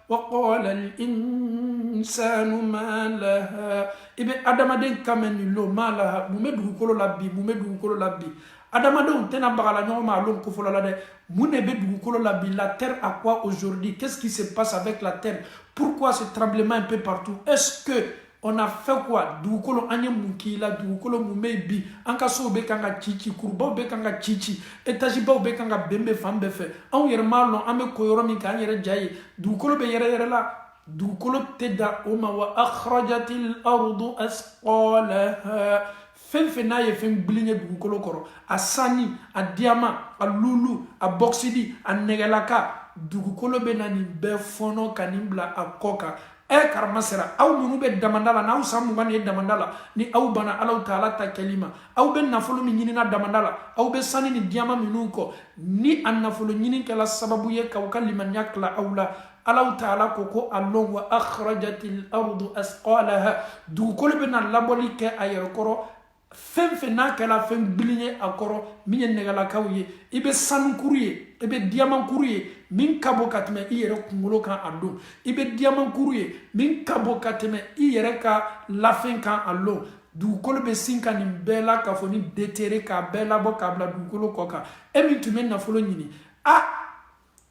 وقال الإنسان ما لها إبن أدم دين كمن لو ما لها ممدو كولو لبي أدم دين تنا بغلا نيو معلوم كفولا لدي مونبدو كولو لبي la terre à quoi aujourd'hui qu'est-ce qui se passe avec la terre pourquoi ce tremblement un peu partout est-ce que on a fait quoi dugukolo anye munkila dugukolo mumebi anka so be kanga chichi kurbo be kanga chichi etaji ba be kanga bembe fambe fe an yere malon ame koyoro min kan yere jaye dugukolo be yere la dugukolo teda oma wa akhrajatil ardu asqalaha fenfena ye fen blinye dugukolo koro asani a diama a lulu a boxidi a negelaka dugukolo be nani be fono kanimbla a koka karamasera aw munu be damandala na aw samu ban ye damandala ni aw bana Allah taala ta kelima aw be nafolo min nyinina damandala aw be sani ni diama minu ko ni an nafolo nyinin kala sababu ye ka kalima nyakla awla Allah taala ko allon wa akhrajatil ardu asqalaha du kolbe na laboli ke ayer koro fenfe na kala fen bilinye akoro minye negala kawye ibe sanu kuruye ibe diamant kuruye min kabo katme iyere kungulo kan ando ibe diamant kuruye min kabo katme iyere ka lafen kan allo du kolbe sinka ni bela ka foni detere ka bela bo kabla du kolo koka emi tumen na folo nyini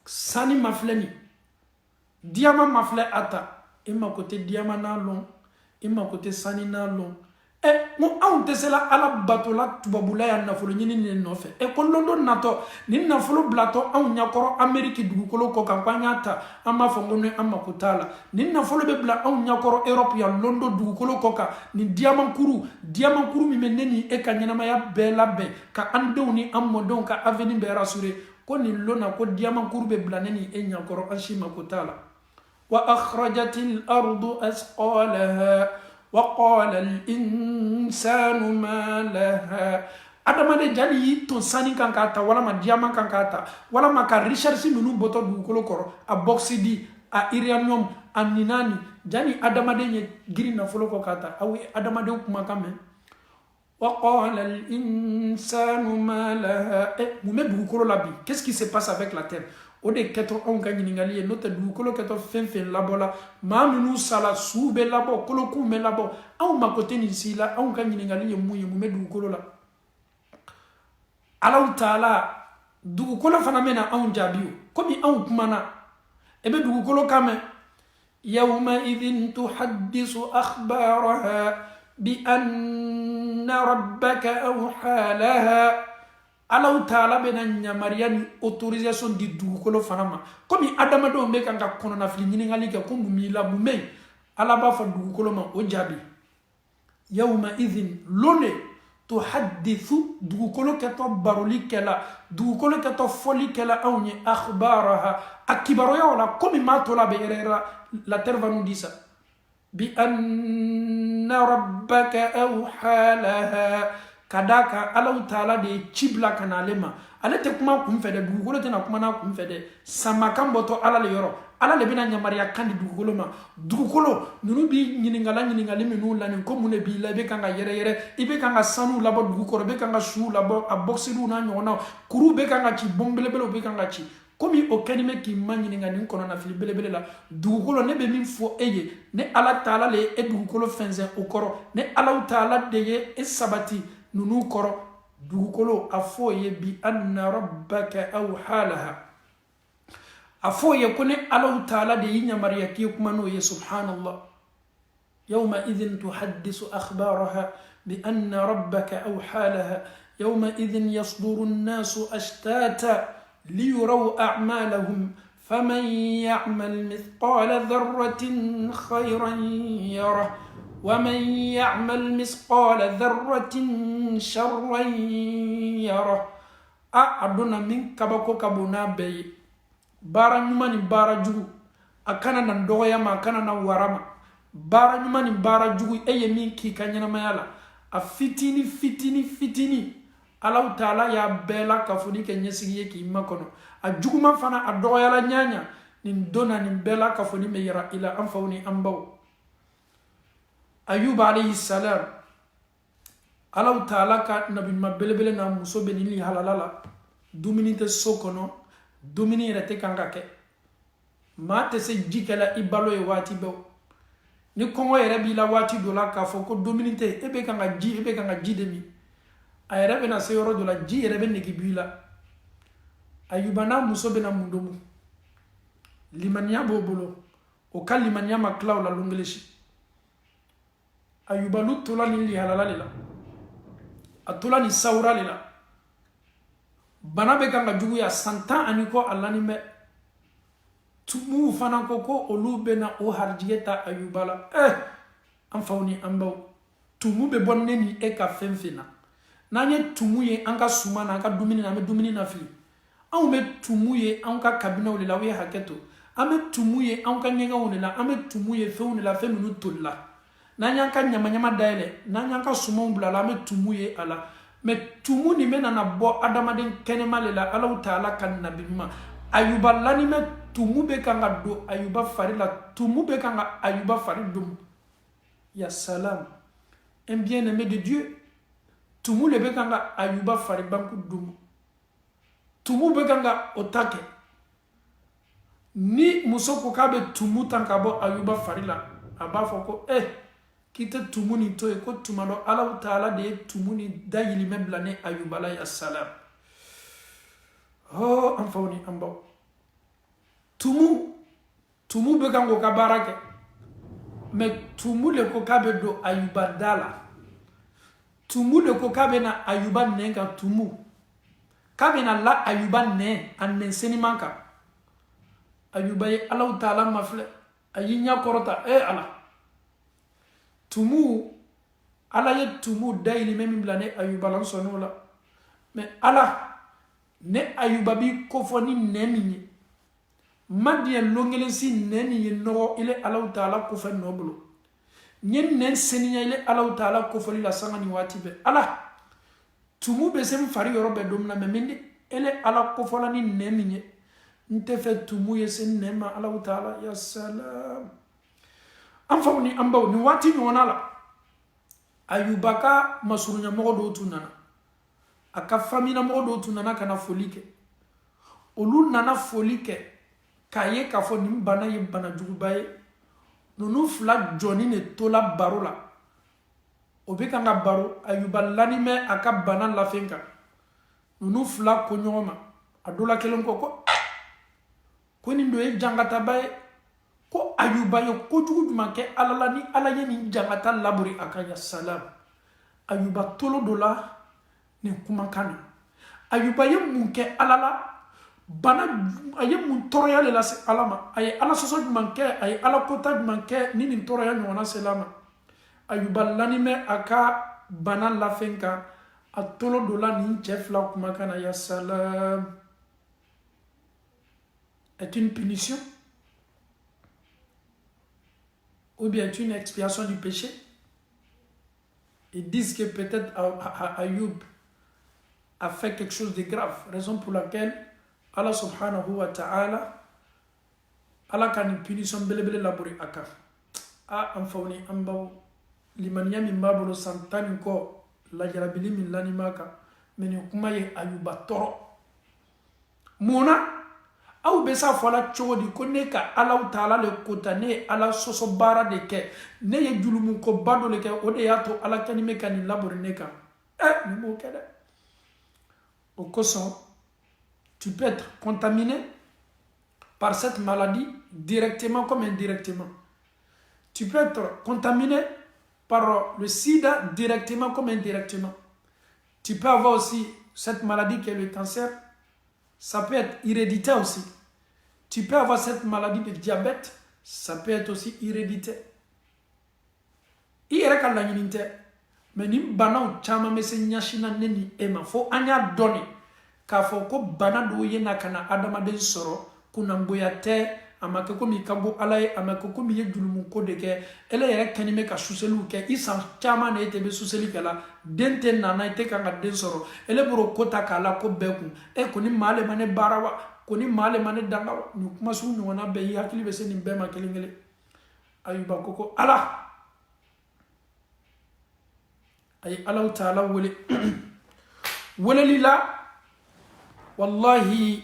sani mafleni diamant mafle ata ima kote diamant na long ima kote sani na long mo anw tɛ se la ala batola tubabula ya nafolo ɲini ni nɔfɛ ko londo natɔ ni nafolo bilatɔ anw ɲakɔrɔ ameriki dugukolo kɔ kan ko an y'a ta an b'a fɔ ko ni an mako t'a la ni nafolo bɛ bila anw ɲakɔrɔ europe ya londo dugukolo kɔ kan ni diamant kuru min bɛ ne ni e ka ɲɛnamaya bɛɛ labɛn ka an denw ni an mɔdenw ka avenir bɛɛ rassurer ko nin lona ko diamant kuru bɛ bila ne ni e ɲakɔrɔ an si mako t'a la wa akhrajatil ardu asqalaha وقال الإنسان ما لها adamade jali yi ton sani kan kata wala ma diamant kan kata wala ma ka recherche minu boto dugukolo koro a bauxite a uranium a ninani jani adamade nye giri na folo ko kata awi adamade kuma kame وقال الإنسان ما لها mume dugukolo labi qu'est-ce qui se passe avec la terre o de keto on ka ɲiningali ye n'o tɛ dugukolo keto fɛn fɛn labɔ la maa minnu sala su bɛ labɔ kolokun bɛ labɔ anw mako tɛ nin si la anw ka ɲiningali ye mun ye mun bɛ dugukolo la Allahu taala dugukolo fana bɛ na anw jaabi o komi anw kumana e bɛ dugukolo kan mɛn yawmaidhin tuhaddisu akhbaraha bi anna rabbaka awha laha Allahu taala bena nyamaria ni autorisation di dugukolo fana ma komi adamadenw bɛ kan ka kɔnɔnafili ɲiningali kɛ ko mun b'i la mun bɛ yen ala b'a fɔ dugukolo ma o jaabi yawma idhin lone tuhadithu dugukolo kɛtɔ baroli kɛla dugukolo kɛtɔ fɔli kɛla anw ye akhbaraha a kibaruyaw la komi maa tɔ la bɛ yɛrɛyɛrɛ la terre va nous dire ça bi anna rabbaka awha laha kadaka Allahu taala de cibla kana lema ale te kuma kun fɛ dɛ dugukolo tɛna kuma na kun fɛ dɛ samakan bɔtɔ ala le yɔrɔ ala le bɛna yamaruya kan di dugukolo ma dugukolo ninnu bi ɲiningali minnu la nin ko mun de b'i la i bɛ kan ka yɛrɛyɛrɛ i bɛ kan ka sanu labɔ dugu kɔrɔ i bɛ kan ka suw labɔ a bɔgisiw n'a ɲɔgɔnnaw kuru bɛ kan ka ci bɔn belebelew bɛ kan ka ci komi o kɛni bɛ k'i ma ɲininka nin kɔnɔnafili belebele la dugukolo ne bɛ min fɔ e ye ne ala taala le ye e dugukolo fɛnsɛn o kɔrɔ ne ala taala de ye e sabati nunu kɔrɔ dugukolo a fɔ ye bi anna rabbaka awha laha a fɔ ye ko ni Allahu taala de yi yamariya k'i kuma n'o ye subhanallah yawma idhin tuhaddisu akhbaraha bi anna rabbaka awha laha yawma idhin yasduru an-nasu ashtata liyuraw a'malahum فمن يعمل مثقال ذرة خيرا يره ومن يعمل مثقال ذرة شرا يره أدونا من كبكو كبونا بي بارا نماني بارا جوغو أكانا ندوغيا ما أكانا نوارما بارا نماني بارا جوغو أي مين كي كانينا ميالا أفتيني فتيني فتيني Allah Ta'ala ya bela kafuni ke nyesigiye ki makono a juguma fana a doyala nyanya nin dona nin bela kafuni me yara ila anfawni ambaw Ayub alayhi salam Allah Ta'ala ka nabi mabelebele na muso benili halalala dumini te sokono dumini rete kangake ma te se jikela ibalo e wati be ni kongo yere bi la wati dola ka foko dumini te ebe kanga ji demi ayere bena se yoro dola ji yere be negi bila Ayuba na muso bena mundomu limania bobolo o kal limania maklaw la lungeleshi Ayuba lutula ni li halala lila atula ni sawra lila bana be kanga jugu ya santa aniko allani me tumu fana koko olu bena o harjiyeta Ayuba la amfawni ambaw tumu be bonne ni e ka fenfena nanye tumu ye anka suma na anka dumini na me dumini na fili an be tumu ye anka kabina wole la we haketo ame tumu ye anka nyenga wole la ame tumu ye fe wole la fe minu tolla nanye anka nyama nyama daile nanye anka suma mbula la ame tumu ye ala me tumu ni mena na bo adamaden kenema le la Allah Ta'ala kan nabi ma Ayuba lani me tumu be kanga do Ayuba farila tumu be kanga Ayuba faridum ya salam un bien-aimé de Dieu tumu le bekanga Ayuba faribanku dumu tumu bekanga otake ni musoko kabe tumu tankabo Ayuba farila abafoko kite tumu ni to ko tumalo Allah Ta'ala de tumu ni dayili meblane Ayuba la ya salam amfawni ambaw tumu bekango kabarake me tumu le ko kabe do Ayuba dala tumu le ko kabe na Ayuba nenga tumu kabe na la Ayuba ne anen senimanka Ayuba ye Allah Ta'ala mafle ayinya korota ala tumu ala ye tumu daili memi blane Ayuba lan sonola mais ala ne Ayuba bi kofoni nemi madien longelensi neni ye no ile Allah Ta'ala ko fa noblo nyen nen seninya ile Allah Ta'ala ko foli la sangani wati be ala tumu be sem fari yoro be domna me mindi ele ala ko fola ni nemi nte fe tumu ye sen nema Allah Ta'ala ya salam amfawni ambaw ni wati ni wonala Ayuba ka masurunya mogo do tunana aka famina mogo do tunana kana folike olu nana folike kaye ka fo nim bana ye bana jugubaye nunu fla joni ne tola barola obeka nga baro Ayuba lani me aka bana la fenka nunu fla ko nyoma adola kelen ko ni ndo e jangata baye ko Ayuba yo ko jugu manke alala ni alaye ni jangata laburi akaya salam Ayuba tolo dola ni kumankana Ayuba ye munke alala bana aye mun toroya le la se alama aye ala soso manke aye ala kota manke ni toroya nyona selama Ayuba lani me aka bana la fenka atolo dola ni chefla kumankana ya salam est une punition ou bien une expiation du péché. Ils disent que peut-être Ayub a fait quelque chose de grave, raison pour laquelle Allah subhanahu wa ta'ala Allah kan une punition belebele labori aka amfawni ambaw limaniya min babolo santani ko la jarabili min lanimaka meni kuma ye Ayuba toro muna aw be sa fola chodi ko ne ka Allah Ta'ala le kota ne ala soso bara de ke ne ye julumu ko bado le ke o de yato ala kanime kan labori ne ka ni mo kede au cosson, tu peux être contaminé par cette maladie directement comme indirectement. Tu peux être contaminé par le sida directement comme indirectement. Tu peux avoir aussi cette maladie qui est le cancer. Ça peut être héréditaire aussi. Tu peux avoir cette maladie de diabète. Ça peut être aussi héréditaire. Mais ni bana chama mese nyashina neni ema fo anya doni ka fo ko bana do yena kana adama den soro kuna mboyate amake ko mi kabo alaye amake ko mi yedulumu ko de ke ele yere kanime ka suselu ke isan chama na ete be suseli kala dente nana ite ka den soro ele buro kota kala ko beku e ko ni male mane barawa ko ni male mane dangawa ni kuma su nyona be yi hakili be se ni be ma kelingele ayuba koko ala ay Allah ta'ala wole lila wallahi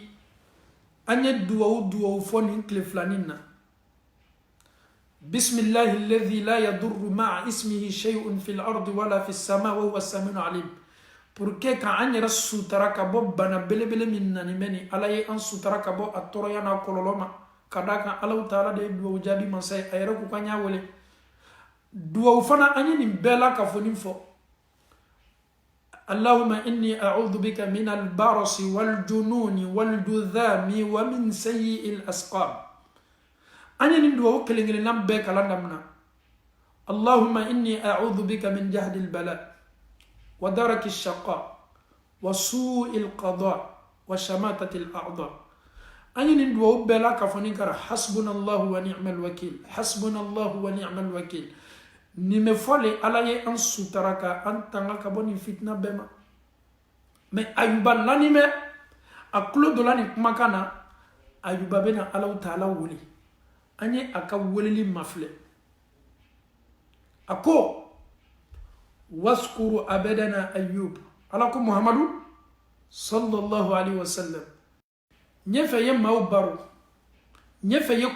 anya duwa foni kleflanina bismillahi alladhi la yadurru ma'a ismihi shay'un fil ardi wala fis sama wa huwa as-sami'ul alim pour que quand anya rasu taraka bobana belebele minna ni meni alaye an sutaraka bo atoroya na kololoma kadaka Allah ta'ala de duwa jabi mansay ayra ku kanya wole duwa fana anya ni bela ka foni fo اللهم إني أعوذ بك من البرص والجنون والجذام ومن سيء الأسقام أنا ندعو كلنا نبيك لنا اللهم إني أعوذ بك من جهد البلاء ودرك الشقاء وسوء القضاء وشماتة الأعضاء أنا ندعو بلا كفنكر حسبنا الله ونعم الوكيل حسبنا الله ونعم الوكيل nime fole alaye an sutaraka an tanga kaboni fitna bema mais ayuba lanime aklo dolani kumakana ayuba bena Allah ta'ala woli anye aka wolili mafle ako waskuru abadana ayub alako muhammadu sallallahu alaihi wasallam nyefe ye mawbaru nyefe ye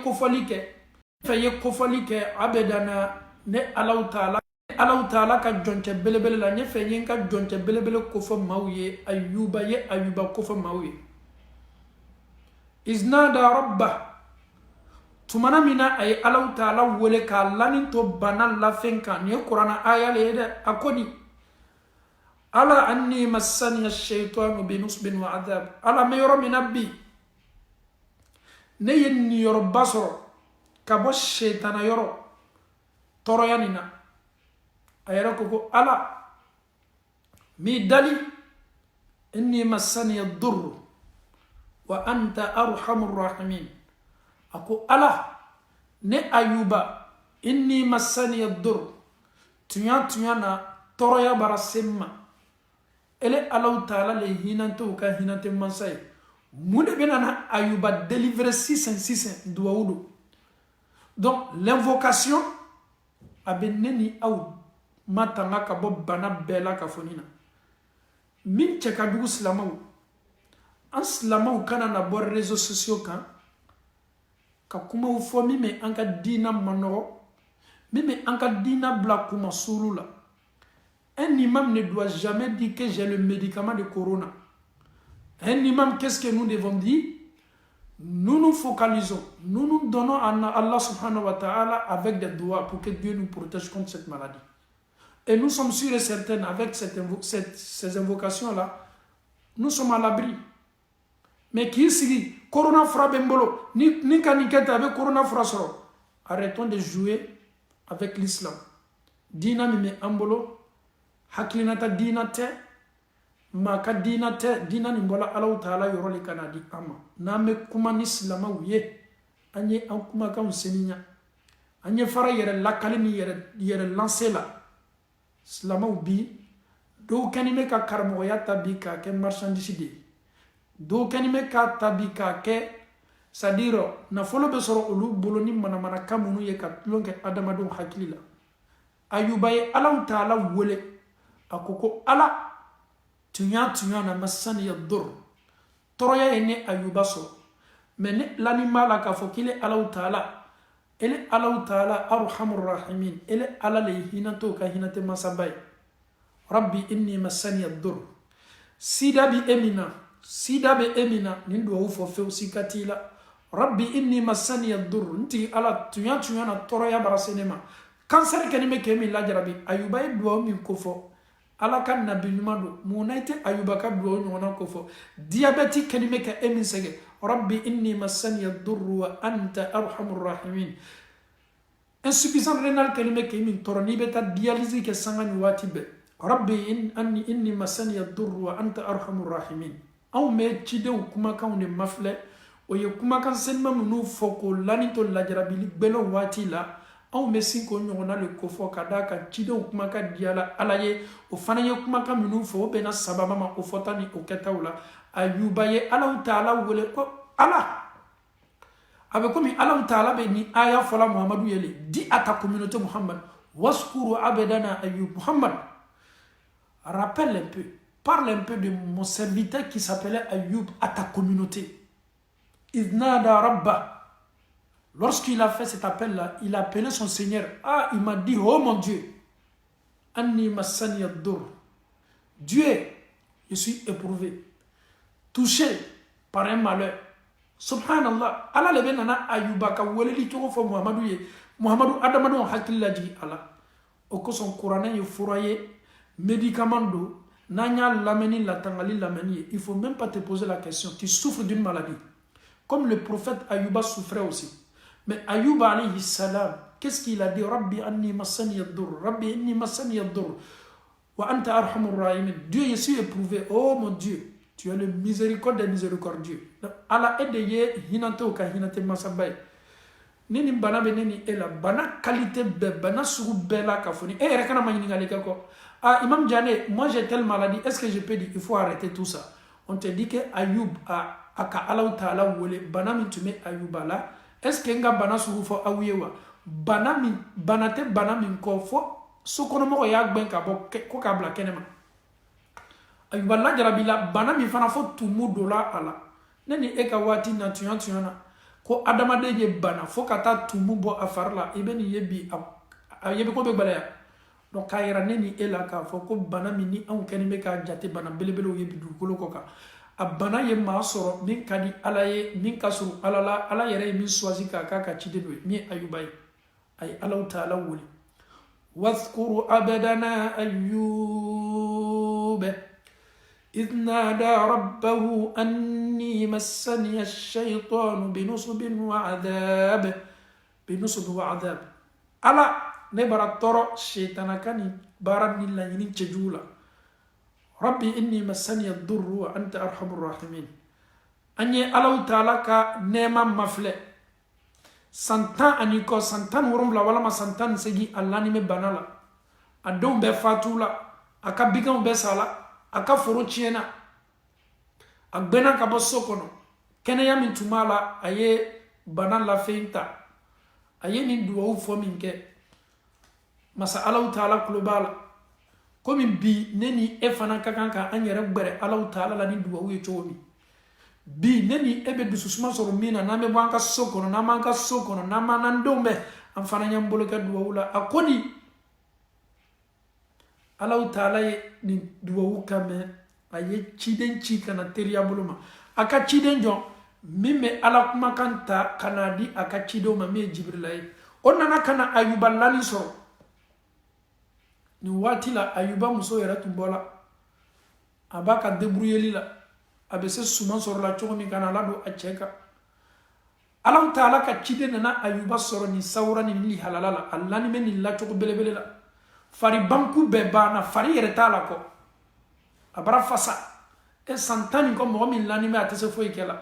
kofali ke abadana ne Allah ta'ala ka jonte belebele la nye fenyen ka jonte belebele kofo mawye ayuba kofo mawye iznada rabba tumana mina ay Allah ta'ala wole ka lanin to banal la fenka ne qur'ana aya le de akoni ala anni massani ash-shaytanu bi nusbin wa adhab ala mayro minabbi ne yenni yoro basoro ka bo shaytana yoro toroyanina ayara koko ala mi dali inni massani ad-durr wa anta arhamur rahimin ako ala ne ayuba inni massani ad-durr tunya na toroya barasemma ele Allah ta'ala le hinanto ka hinante mansay mude benana ayuba délivrer 666 duawudo donc l'invocation abeneni au matanga ka bo bana bela ka fonina min cheka dugu slamaw an slamaw kana na bo réseaux sociaux kan ka kuma u fo mi me anka dina manoro mi me anka dina bla kuma surula un imam ne doit jamais dire que j'ai le médicament de corona. Un imam, qu'est-ce que nous devons dire? Nous nous focalisons, nous nous donnons à Allah subhanahu wa ta'ala avec des doigts pour que Dieu nous protège contre cette maladie. Et nous sommes sûrs et certains, avec ces invocations-là, nous sommes à l'abri. Mais qui est Corona fra bembolo, ni kanikete avec Corona fra soro. Arrêtons de jouer avec l'islam. Dina mime ambolo, haklinata dina te, maka dina te, dina nimbola Allah ta'ala yoroli kanadi ama. Name kuma nislama uye, anye an kuma ka unseninya. Anye fara yere lakali ni yere lancer la. Slama ubi, do kanime ka karmoyata bi ka ke marchandise de. Do kanime ka tabi ka ke sadiro na folo be soro olu boloni mana kamunu ye ka lonke adamadu hakilila. Ayubaye Allah ta'ala wole akoko ala tunya na masani ya dur toroya ene ayuba so mais l'animal ka fokile Allah ta'ala ele Allah ta'ala arhamur rahimin ele ala le hinato ka hinate masabay rabbi inni masani ya dur sida bi emina nin duwawu fo few sikatila rabbi inni massani yadur nti ala tunya na toro ya barasenema cancer kenime kemi la jarabi ayuba e duwawu min ko fo ala kan nabi nyumado munaite ayuba ka duwawu nyona ko fo diabete kenime ka emin sege rabbi inni massani yadur wa anta arhamur rahimin insuffisant rénal kenime kemi toro ni beta dialyse ke sangani watibe rabbi inni massani yadur wa anta arhamur rahimin aw me cidenw kumakanw de mafilɛ o ye kumakan senima minnu fɔ ko lani to lajarabili gbɛlɛn waati la anw bɛ sin k'o ɲɔgɔnna de kofɔ ka d'a kan cidenw kumakan diyala ala ye o fana ye kumakan minnu fɔ o bɛnna sababa ma o fɔta ni o kɛtaw la ayuba ye alaw taala wele ko ala a bɛ komi alaw taala bɛ ni aya fɔla muhamadu ye le di a ta communauté muhammad waskuru abedana ayub muhammad rappelle un peu. Parle un peu de mon serviteur qui s'appelait Ayoub à ta communauté. Idnada Rabba. Lorsqu'il a fait cet appel-là, il a appelé son Seigneur. Ah, il m'a dit, oh mon Dieu, Anni Massani Abdur. Dieu, je suis éprouvé, touché par un malheur. Subhanallah. Allah le benana Ayouba ka weleli kiko fo Muhammadu ye. Muhammadu Adamadou hakilla ji Allah. Oko son Coran ye fouraye médicament do. Nanya lameni la tangali lameni, il faut même pas te poser la question. Tu souffres d'une maladie. Comme le prophète Ayouba souffrait aussi. Mais Ayouba alayhi salam, qu'est-ce qu'il a dit? Rabbi anni massani yadur, Rabbi inni massani yadur, wa anta arhamur rahimin. Dieu, je suis éprouvé. Oh mon Dieu, tu es le miséricorde des miséricordieux. Allah aide ye hinante ou ka hinante masabay. Nini bana be nini ela bana qualité be bana sugu bela kafoni. Eh rekana manyini ngalika ko. Ah, Imam Djane, moi j'ai telle maladie, est-ce que je peux dire, il faut arrêter tout ça? On te dit que Ayoub a ka Allah Ta'ala wole, bana min tume Ayouba là, est-ce que nga bana sugu fo awiyewa? Bana min ko fo, sokono mo ya gben ka bo ko ka bla kenema. Ayouba la jarabila, bana min fana fo tumu dola ala. Neni eka wati na tuyana. Ko adamade ye bana, fo kata tumu bo afarla, ibeni yebi yebi ko be balaya. Donc kayira neni ela ka fo ko bana mini an keni me ka jate bana belebele ye bidu kolo ko ka a bana ye ma soro min kadi ala ye min kasuru ala yere min choisi ka cide do mi Ayuba ay Allah Ta'ala wuli واذكر عبدنا أيوب إذ نادى ربه أني مسني الشيطان بنصب وعذاب ألا نبرا ترى شيطانا كان بارني لا ينين تجولا ربي إني مسني الضر وأنت أرحم الراحمين أني الله تعالى كنعمة مفلة سنتان أنيكو سنتان ورم لا ولا ما سنتان سجي الله نيم بنالا أدوم بفاتولا أكبيكم بسالا أكفروتشينا أبنا كبسوكونو كنا يامن تمالا أيه بنالا فينتا أيه ندوه فمينك masa Allah Ta'ala global comme bi neni e fana kakanka anyere gbere Allah Ta'ala la ni duwa uye chomi bi neni ebe du susuma soro mina na me banka sokono na manka sokono na manandombe am fana nyambolo ka duwa ula akoni Allah Ta'ala ni duwa ukame aye chiden chika na teria buluma aka chiden jon mime ala kuma kanta kanadi aka chido ma me Jibril onnana kana Ayuba lani soro ni wati la Ayuba muso yɛrɛ tun bɔla a b'a ka débrouiller la a bɛ se suman sɔrɔ la cogo min kana ala don a cɛ kan Allah Ta'ala ka ciden nana Ayuba sɔrɔ ni sawura ni li halala la a lani bɛ nin la cogo belebele la fari banku bɛɛ banna fari yɛrɛ t'a la kɔ a bara fasa e san 10 nin kɔ mɔgɔ min lani bɛ a tɛ se foyi kɛ la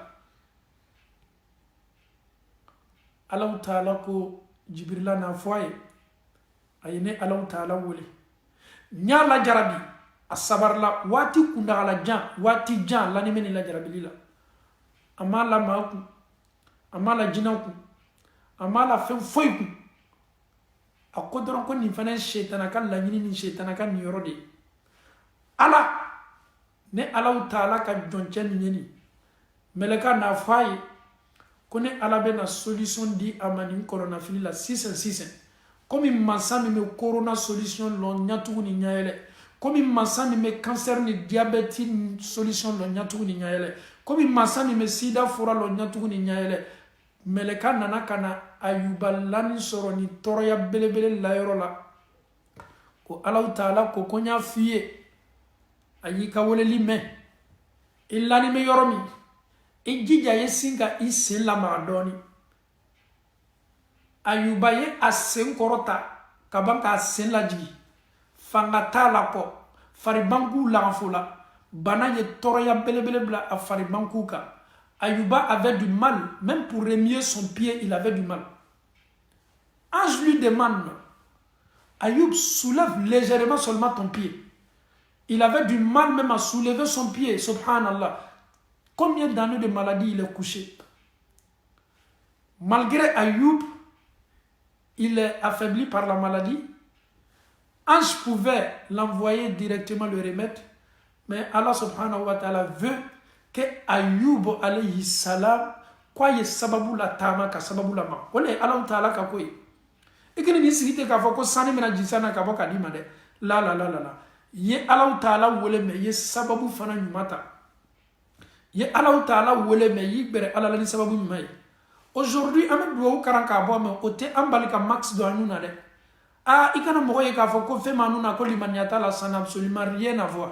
Allah Ta'ala ko Jibrila na fɔ a ye a ye ne Allah Ta'ala wele nyala jarabi asabarla wati kundagala jan wati jan lani meni la jarabili la amala maku amala jinaku amala foiku akodron ko ni fana shaytana kan la nyini ni shaytana kan ni yorode ala ne Allah Ta'ala ka jonche ni nyeni meleka na faye ko ne ala be na solution di amani corona fili la 666 comme mansa me corona solution lon nyatugu ni nyaele komi mansa min bɛ cancer ni diabète ni solution lɔ ɲatugu ni ɲayɛlɛ komi mansa min bɛ sida fura lɔ ɲatugu ni ɲayɛlɛ mɛlɛka nana ka na Ayuba lani sɔrɔ ni tɔɔrɔya belebele layɔrɔ la ko Alahu Taala ko n y'a f'i ye a y'i ka weleli mɛn i lani bɛ yɔrɔ min i jija ye sin ka i sen lamaga dɔɔni Ayuba ye a sen kɔrɔta ka ban k'a sen lajigi fanga t'a la kɔ faribanku lagafo la bana ye tɔɔrɔya belebele bila a faribanku kan Ayuba avait du mal même pour remuer son pied il avait du mal Ange lui demande Ayoub soulève légèrement seulement ton pied il avait du mal même à soulever son pied subhanallah combien d'années de maladie il est couché malgré Ayoub il est affaibli par la maladie Ange pouvait l'envoyer directement le remède, mais Allah subhanahu wa ta'ala veut que Ayoub alayhi salam quoi ye sababu la tama ka sababu la ma. Wala Allah ta'ala ka koy. Ikini ni sigite ka fako sani mena jisana ka boka di made. La. Ye Allah ta'ala wole me ye sababu fana nyumata. Ye Allah ta'ala wole me yi bere Allah ni sababu nyumai. Aujourd'hui ame duwa karan ka bo me ote ambalika max do anuna de. Ah, il y a un moyen qui fait manuna ko limaniata la ça n'a absolument rien à voir.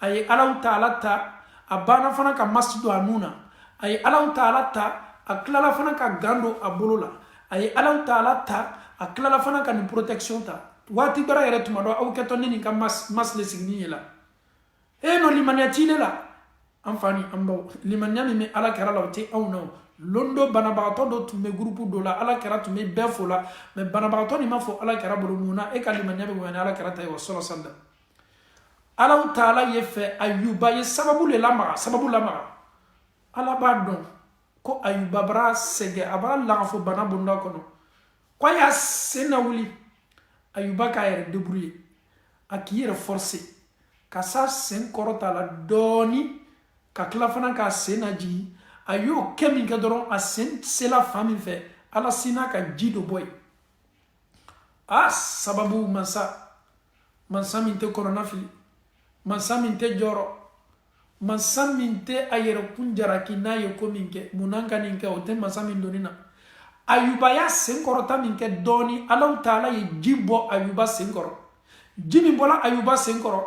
Aye Allah Ta'ala ta abana fana ka masjidu anuna. Aye Allah Ta'ala ta aklala fana ka gando abolola. Aye Allah Ta'ala ta aklala fana ka ni protection ta. Wati bara yere tumado au ketoni ni ka mas le signi la. No limaniati la. Amfani ambo limaniami me ala karala ote au no. Londo banabagatɔ dɔ tun bɛ groupe dɔ la ala kɛra tun bɛ bɛɛ fo la mais banabagatɔ nin ma fɔ ala kɛra bolo mun na e ka limaniya bɛ bonya ni ala kɛra ta ye wa sɔlɔ sanda Alahu Taala ye fɛ Ayuba ye sababu lamaga ala b'a dɔn ko Ayuba bara sɛgɛ a bara lagafo bana bonda kɔnɔ ko a y'a sen na wuli Ayuba k'a yɛrɛ débrouiller a k'i yɛrɛ forcer ka s'a sen kɔrɔta la dɔɔni ka tila fana k'a sen na jigin a y'o kɛ min kɛ dɔrɔn a sen sela fan min fɛ ala sina ka ji dɔ bɔ yen sababu mansa min tɛ kɔnɔna fili mansa min tɛ jɔrɔ mansa min tɛ a yɛrɛ kun jaraki n'a ye ko min kɛ munna ka nin kɛ o tɛ mansa min donni na Ayuba y'a sen kɔrɔta min kɛ dɔɔni Alahu Taala ye ji bɔ Ayuba sen kɔrɔ ji min bɔra Ayuba sen kɔrɔ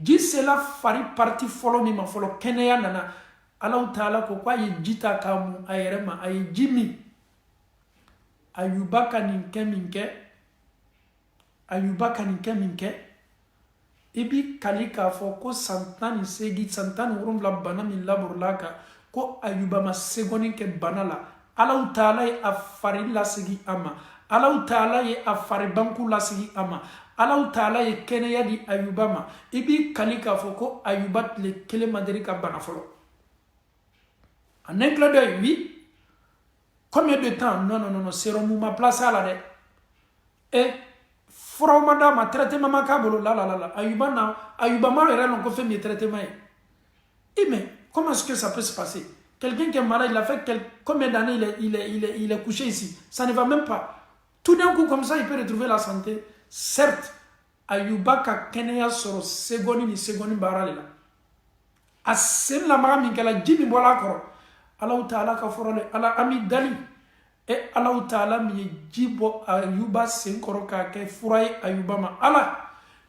ji sela fari parti fɔlɔ min ma fɔlɔ kɛnɛya nana Allah Ta'ala ko kwa ye jita kamu a yɛrɛ ma a ye ji min Ayuba ka nin kɛ min kɛ i bi kali k'a fɔ ko san 18 san 17 bana min laburula kan ko Ayuba ma segoni kɛ bana la Allah Ta'ala ye a fari lasigi a ma Allah Ta'ala ye a fari banku lasigi a ma Allah Ta'ala ye kɛnɛya di Ayuba ma i bi kali k'a fɔ ko Ayuba tile kelen ma deli ka bana fɔlɔ en un clin d'œil, oui. Combien de temps? Non, c'est ma place à la et Fromada m'a traité maman kabolo la. Ayuba m'a rien fait mes traitements. Mais comment est-ce que ça peut se passer? Quelqu'un qui est malade, il a fait combien d'années il est couché ici? Ça ne va même pas. Tout d'un coup, comme ça, il peut retrouver la santé. Certes, Ayuba ka kenya soro segoni barale la. A sen la mara min kala jimi bola koro. Allah Ta'ala ka forole ala ami dali e Allah Ta'ala mi jibo Ayuba sen koro ka ke furai Ayuba ma ala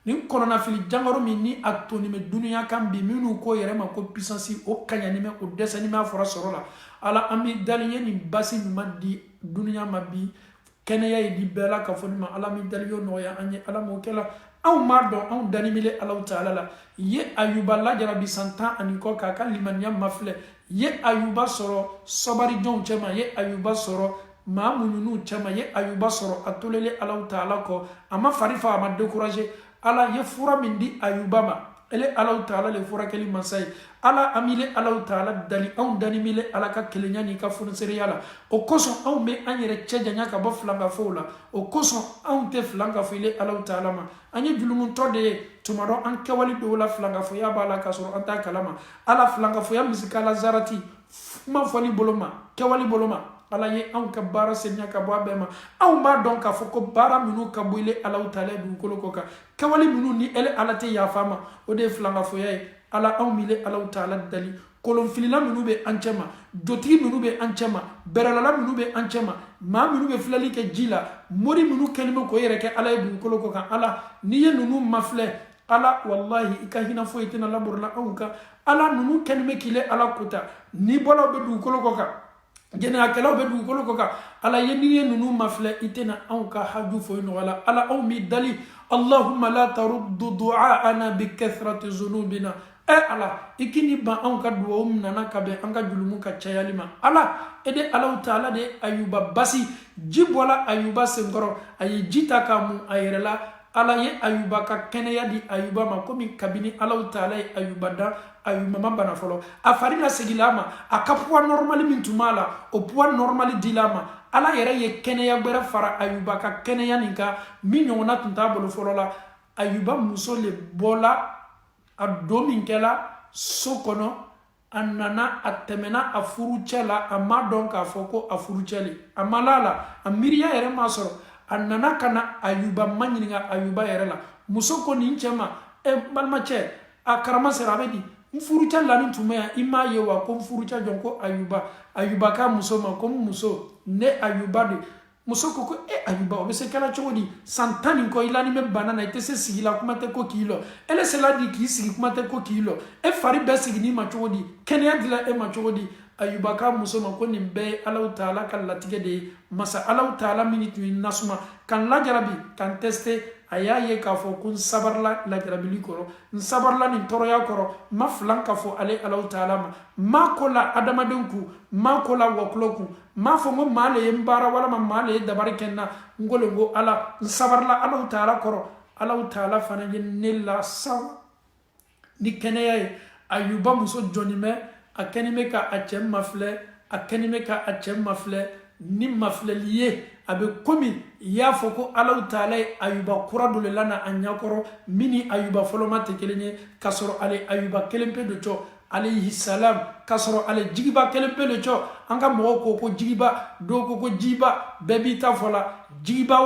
ni korona fili jangoro mi ni atoni me dunya kan bi minu ko yere ma ko puissance o kanya ni me o desani ma fora soro la ala ami dali ni basi ma di dunya ma bi kenaya di bela ka foni ma ala mi dali yo no ya anye ala mo kela aw mardo aw danimile Allah Ta'ala la ye Ayuba la jarabi santa ani ko ka kan limaniya mafle ye Ayuba soro sobari jon chema ye Ayuba soro ma mununu chema ye Ayuba soro atolele Allah Ta'ala ko ama farifa ama décourager ala ye fura min di Ayuba ma ele Allah Ta'ala le fura keli masai ala amile Allah Ta'ala dali on danimile ala ka kelenya ni ka funseri yala o koson on me anyere chejanya ka bo flanga fola o koson on te flanga file Allah Ta'ala ma anye julumun tode tumaro an kawali do la flanga fo ya bala ka soro anta kalama ala flanga fo ya misikala zarati ma foni boloma kawali boloma ala ye anw ka baara senya ka bɔ a bɛɛ ma anw b'a dɔn k'a fɔ ko baara minnu ka bɔ ile alaw taala dugukolo kɔ kan kɛwale minnu ni ele ala tɛ yafa ma o de ye filankafoya ye ala anw mile alaw taala dali kolonfilila minnu bɛ an cɛ ma jotigi minnu bɛ an cɛ ma bɛrɛlala minnu bɛ an cɛ ma maa minnu bɛ filɛli kɛ ji la mori minnu kɛlen bɛ k'o yɛrɛ kɛ ala ye dugukolo kɔ kan ala n'i ye ninnu mafilɛ ala wallahi i ka hinɛ foyi tɛna laborila anw kan ala ninnu kɛlen bɛ k'ile ala kota ni bɔlaw bɛ dugukolo kɔ kan jɛnɛyakɛlaw bɛ dugukolo kɔ kan ala ye n'i ye ninnu mafilɛ i tɛna anw ka haju foyi nɔgɔya la ala anw b'i dali allahumma la taruddu du'aana bi kathrati zunubina ala i kini ban anw ka duwawu min nana ka bɛn an ka julumu ka cayali ma ala e de alaw taala de ayuba basi ji bɔla ayuba senkɔrɔ a ye ji ta k'a mun a yɛrɛ la ala ye ayuba ka kɛnɛya di ayuba ma komi kabini alaw taala ye ayuba da ayuba ma bana fɔlɔ a fari la segila a ma a ka poids normal min tun b'a la o poids normal dila a ma ala yɛrɛ ye kɛnɛya gbɛrɛ fara ayuba ka kɛnɛya nin kan min ɲɔgɔnna tun t'a bolo fɔlɔ la ayuba muso le bɔla a don min kɛla so kɔnɔ a nana a tɛmɛna a furucɛ la a ma dɔn k'a fɔ ko a furucɛ le a ma la la a miiriya yɛrɛ ma sɔrɔ a nana ka na ayuba ma ɲininka ayuba yɛrɛ la muso ko nin cɛ ma balimacɛ a karama sera a bɛ di n furucɛ lani tun bɛ yan i m'a ye wa ko n furucɛ jɔn ko ayuba k'a muso ma ko n muso ne ayuba de muso ko ayuba o bɛ se kɛla cogo di san 10 nin kɔ i lani bɛ bana na i tɛ se sigi la kuma tɛ ko k'i lɔ ele se la di k'i sigi kuma tɛ ko k'i lɔ e fari bɛɛ sigini ma cogo di kɛnɛya dila e ma cogo di ayuba k'a muso ma ko nin bɛɛ ye alaw taala ka latigɛ de ye masa alaw taala min tun ye nasuma kan lajarabi kan teste a y'a ye k'a fɔ ko n sabarila lajarabili kɔrɔ n sabarila nin tɔɔrɔya kɔrɔ ma filan ka fɔ ale alaw taala ma ma ko la adamaden kun ma ko la wɔkulɔ kun ma fɔ ko maa le ye n baara walama maa le ye dabari kɛ n na n ko le ko ala n sabarila alaw taala kɔrɔ alaw taala fana ye ne la sawa ni kɛnɛya ye ayuba muso jɔnni bɛ a kɛlen bɛ ka a cɛ mafilɛ a kɛlen bɛ ka a cɛ mafilɛ ni mafilɛli ye a bɛ komi i y'a fɔ ko alaw taala ye ayuba kura dɔ le lana a ɲɛkɔrɔ min ni ayuba fɔlɔma tɛ kelen ye k'a sɔrɔ ale ayuba kelen pe de cɔ alayhi salam k'a sɔrɔ ale jigiba kelen pe de cɔ an ka mɔgɔw ko ko jigiba dɔw ko ko jiba bɛɛ b'i ta fɔ la jigiba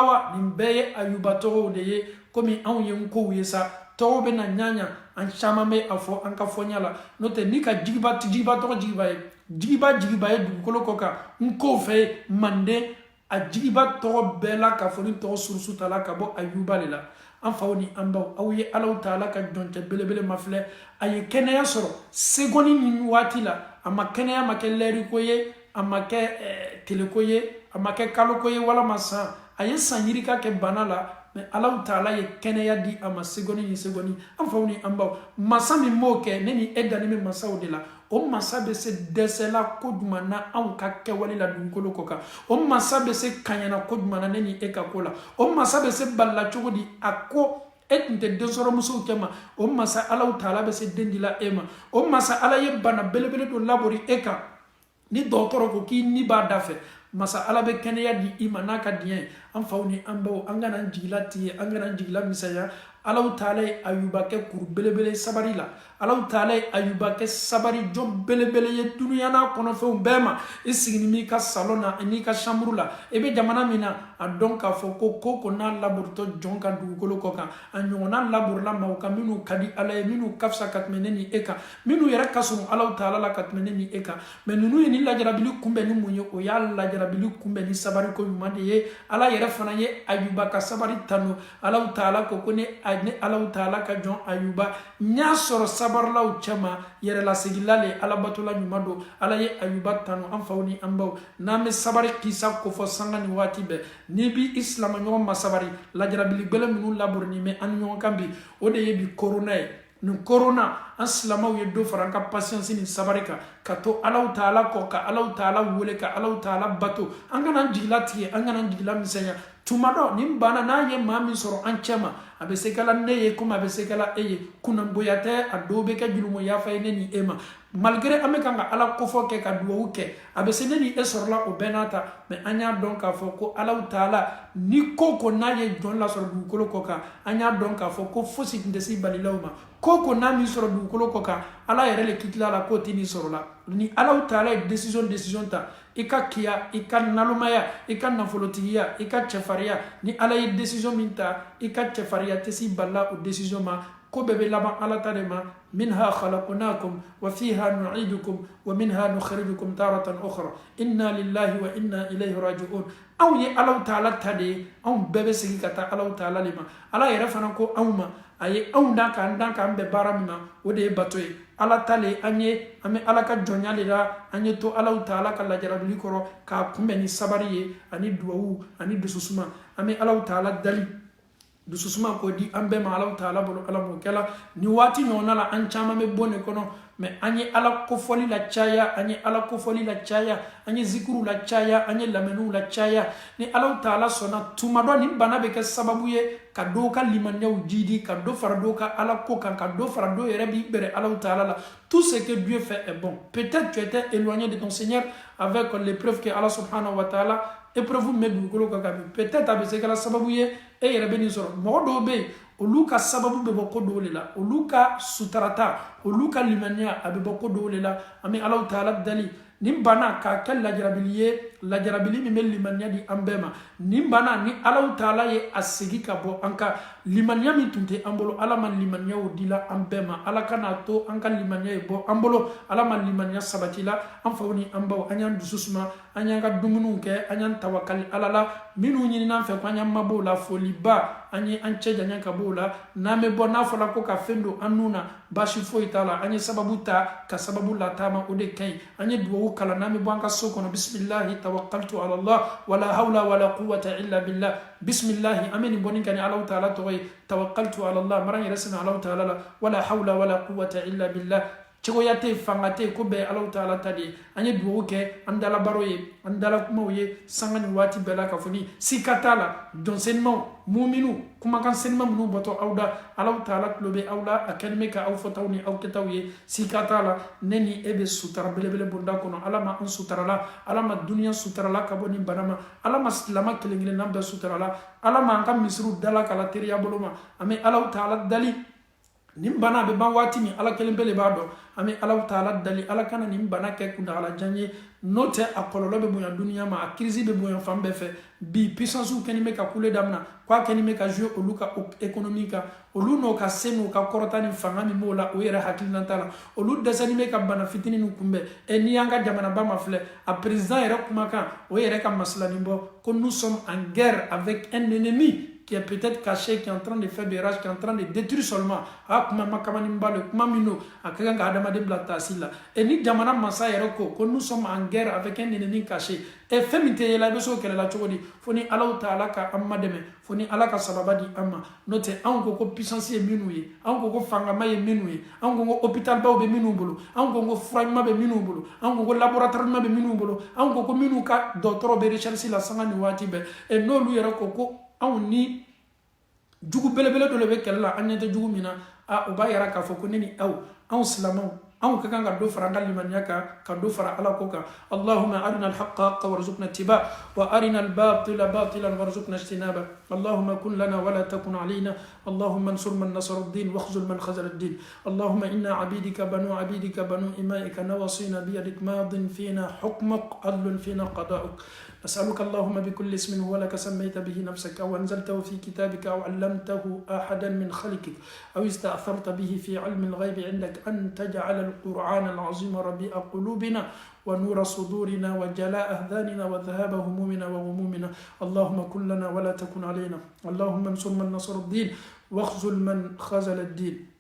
wa nin bɛɛ ye ayuba tɔgɔw de ye komi anw ye n kow ye sa tɔgɔ bɛ na ɲaɲa an caman bɛ a fɔ an ka fɔɲa la n'o tɛ ni ka jigiba tɔgɔ jigiba ye jigiba ye dugukolo kɔ kan n kow fɛ ye manden a jigiba tɔgɔ bɛɛ la k'a fɔ ni tɔgɔ surusu ta la ka bɔ ayuba le la an faw ni an baw aw ye alaw taala ka jɔncɛ belebele mafilɛ a ye kɛnɛya sɔrɔ segɔni ni waati la a ma kɛnɛya ma kɛ lɛriko ye a ma kɛ teleko ye a ma kɛ kaloko ye walama san a ye san yirika kɛ bana la mais alaw taala ye kɛnɛya di a ma segɔni ni segɔni an faw ni an baw masa min b'o kɛ ne ni e dannen bɛ masaw de la o masa bɛ se dɛsɛla kojuman na anw ka kɛwale la dugukolo kɔ kan o masa bɛ se kaɲana kojuman na ne ni e ka ko la o masa bɛ se balila cogo di a ko e tun tɛ den sɔrɔ musow kɛ ma o masa alaw taala bɛ se den dila e ma o masa ala ye bana belebele dɔ labori e kan ni dɔgɔtɔrɔ ko k'i ni b'a da fɛ masa ala bɛ kɛnɛya di i ma n'a ka diɲɛ ye an faw ni an baw an kana jigila tigɛ an kana jigila misaya alaw taala ye ayuba kɛ kuru belebele sabari la alaw taala ye ayuba kɛ sabari jɔ belebele ye dunuya n'a kɔnɔfɛnw bɛɛ ma i sigini b'i ka salon na n'i ka chambre la i bɛ jamana min na a dɔn k'a fɔ ko n'a laborotɔ jɔn ka dugukolo kɔ kan a ɲɔgɔnna laborila maaw kan minnu ka di ala ye minnu ka fisa ka tɛmɛ ne ni e kan minnu yɛrɛ ka surun alaw taala la ka tɛmɛ ne ni e kan mais ninnu ye ni lajarabili kunbɛn ni mun ye o y'a lajarabili kunbɛn ni sabari ko ɲuman de ye ala yɛrɛ fana ye ayuba ka sabari tanu alaw taala ko ne alaw taala ka jɔn ayuba n y'a sɔrɔ sabarilaw cɛma yɛrɛlasegila le alabatola ɲuman don ala ye ayuba tanu an faw ni an baw n'an bɛ sabari kisa kofɔ sanga ni waati bɛɛ n'i bi i silama ɲɔgɔn ma sabari lajarabili gwɛlɛ minnu laboroni mɛ an ni ɲɔgɔn kan bi o de ye bi korona ye nin korona an silamaw ye dɔ fara an ka patience ni sabari kan ka to alaw taala kɔ ka alaw taala wele ka alaw taala bato an kana jigila tigɛ an kana jigila misɛnya tuma dɔ nin bana n'a ye maa min sɔrɔ an cɛ ma a bɛ se kɛla ne ye komi a bɛ se kɛla e ye kunnanboya tɛ a dɔw bɛ kɛ jurumo yafa ye ne ni e ma malgré an bɛ kan ka ala kofɔ kɛ ka duwawu kɛ a bɛ se ne ni e sɔrɔla o bɛɛ n'a ta mais an y'a dɔn k'a fɔ ko alaw taala ni ko n'a ye jɔn lasɔrɔ dugukolo kɔ kan an y'a dɔn k'a fɔ ko fosi tun tɛ se balilaw ma ko n'a min sɔrɔ dugukolo kɔ kan ala yɛrɛ le kitila la k'o tɛ nin sɔrɔ la ni alaw taala ye décision ta i ka kiya i ka nalumaya i ka nafolotigiya i ka cɛfariya ni ala ye décision min ta i ka cɛfariya tɛ si balla o décision ma ko bɛɛ bɛ laban ala ta de ma minha khalaqnakum wa fiha nu'idukum wa minha nukhrijukum taratan ukhra inna lillahi wa inna ilayhi raji'un anw ye ala taala ta de ye anw bɛɛ bɛ segin ka taa ala taala de ma ala yɛrɛ fana ko anw ma a ye anw dan k'an bɛn baara min ma o de ye bato ye ala ta le an bɛ ala ka jɔnya de la an ye to ala taala ka lajarabili kɔrɔ k'a kunbɛn ni sabari ye ani duwawu ani dususuma an bɛ ala taala dali dususuma ko di an bɛɛ ma ala taala bolo ala m'o kɛla ni waati ɲɔgɔnna la an caman bɛ bɔ ne kɔnɔ mais an ye ala kofɔli la caya an ye ala kofɔli la caya an ye zikuru la caya an ye lamɛnniw la caya ni ala taala sɔnna tuma dɔ nin bana bɛ kɛ sababu ye ka dɔw ka limaniyaw jidi ka dɔ fara dɔw ka ala ko kan ka dɔ fara dɔw yɛrɛ b'i bɛrɛ ala taala la tout ce que Dieu fait est bon peut-être tu étais éloigné de ton Seigneur avec l'épreuve que Allah subhanahu wa taala épreuve min bɛ dugukolo kan ka bin peut-être a bɛ se kɛra sababu ye e yɛrɛ bɛ nin sɔrɔ mɔgɔ dɔw bɛ yen olu ka sababu bɛ bɔ ko dɔw de la olu ka sutarata olu ka limaniya a bɛ bɔ ko dɔw de la an bɛ ala taala dali nin bana k'a kɛ lajarabili ye lajarabili min bɛ limaniya di an bɛɛ ma nin bana ni ala taala ye a segi ka bɔ an ka limaniya min tun tɛ an bolo ala ma limaniyaw dila an bɛɛ ma ala kana to an ka limaniya ye bɔ an bolo ala ma limaniya sabati la an faw ni an baw an y'an dusu suma an y'an ka dumuniw kɛ an y'an tawakali ala la minnu ɲinina an fɛ ko an y'an mabɔ o la foliba an ye an cɛ janya ka bɔ o la n'an bɛ bɔ n'a fɔra ko ka fɛn don an nun na baasi foyi t'a la an ye sababu ta ka sababu lataama o de ka ɲi an ye duwawu kalan n'an bɛ bɔ an ka so kɔnɔ bisimilahi tawakkaltu ala allah wala hawla wala quwwata illa billah bisimilahi an bɛ nin bɔnin ka ni ala taala tɔgɔ ye tawakkaltu ala allah mara n yɛrɛ sɛnɛ ala taala la wala hawla wala quwwata illa billah cogoya tɛ yen fanga tɛ yen ko bɛɛ ye ala taala ta de ye an ye duwawu kɛ an dalabaro ye an dalakumaw ye sanga ni waati bɛɛ la ka fɔ ni sika t'a la dɔnsenimaw muminu kumakan senima minnu bɔtɔ aw da ala taala tulo bɛ aw la a kɛlen bɛ ka aw fɔtaw ni aw kɛtaw ye sika t'a la ne ni e bɛ sutara belebele bonda kɔnɔ ala ma an sutarala ala ma duniya sutarala ka bɔ nin bana ma ala ma silama kelen kelenna bɛɛ sutarala ala ma an ka misiriw dala kala teriya bolo ma an bɛ ala taala dali nin bana bɛ ban waati min ala kelen bɛ de b'a dɔn an bɛ ala taala dali ala kana nin bana kɛ kuntagalajan ye n'o tɛ a kɔlɔlɔ bɛ bonya duniya ma a crise bɛ bonya fan bɛɛ fɛ bi puissancew kɛlen bɛ ka kule daminɛ k'a kɛlen bɛ ka jouer olu ka économie kan olu n'o ka se n'o ka kɔrɔta ni fanga min b'o la o yɛrɛ hakilina t'a la olu dɛsɛlen bɛ ka bana fitinin nin kunbɛn n'i y'an ka jamanaba ma filɛ a président yɛrɛ kumakan o yɛrɛ ka masilani bɔ ko nous sommes en guerre avec un ennemi qui est peut-être caché, qui est en train de faire des rages, qui est en train de détruire seulement. Ah, kuma makamani mbale, kuma mino, akega nga adama de blata sila. Et ni jamana masa yeroko, que nous sommes en guerre avec un ennemi caché. Et femite yela beso kele la chokodi. Foni ala ta'ala ka amma deme, foni ala ka sababa di amma. Note, an koko puissance ye minouye, an koko fangama ye minouye, an koko hôpital ba be minou bolo, an koko frayma be minou bolo, an koko laboratoire ma be minou bolo, an koko minou ka docteur be recherche la sanga ni wati be. Et no lu yeroko ko anw ni jugu belebele dɔ le bɛ kɛlɛ la an ɲɛ tɛ jugu min na o b'a yira k'a fɔ ko ne ni aw anw silamɛw anw ka kan ka dɔ fara an ka limaniya kan ka dɔ fara ala ko kan allahumma arina alhaqa haqqa warzuqna ittiba wa arina albatila batilan warzuqna ijtinaba allahumma kun lana wala takun alayna allahumma ansur man nasara ad-din wakhzul man khazala ad-din allahumma inna abidika banu imaika nawasina biyadik madin fina hukmuk adlun fina qada'uk أسألك اللهم بكل اسم هو لك سميت به نفسك أو أنزلته في كتابك أو علمته أحدا من خلقك أو استأثرت به في علم الغيب عندك أن تجعل القرآن العظيم ربيع قلوبنا ونور صدورنا وجلاء أهذاننا وذهاب همومنا وغمومنا اللهم كن لنا ولا تكن علينا اللهم انصر من نصر الدين واخذل من خذل الدين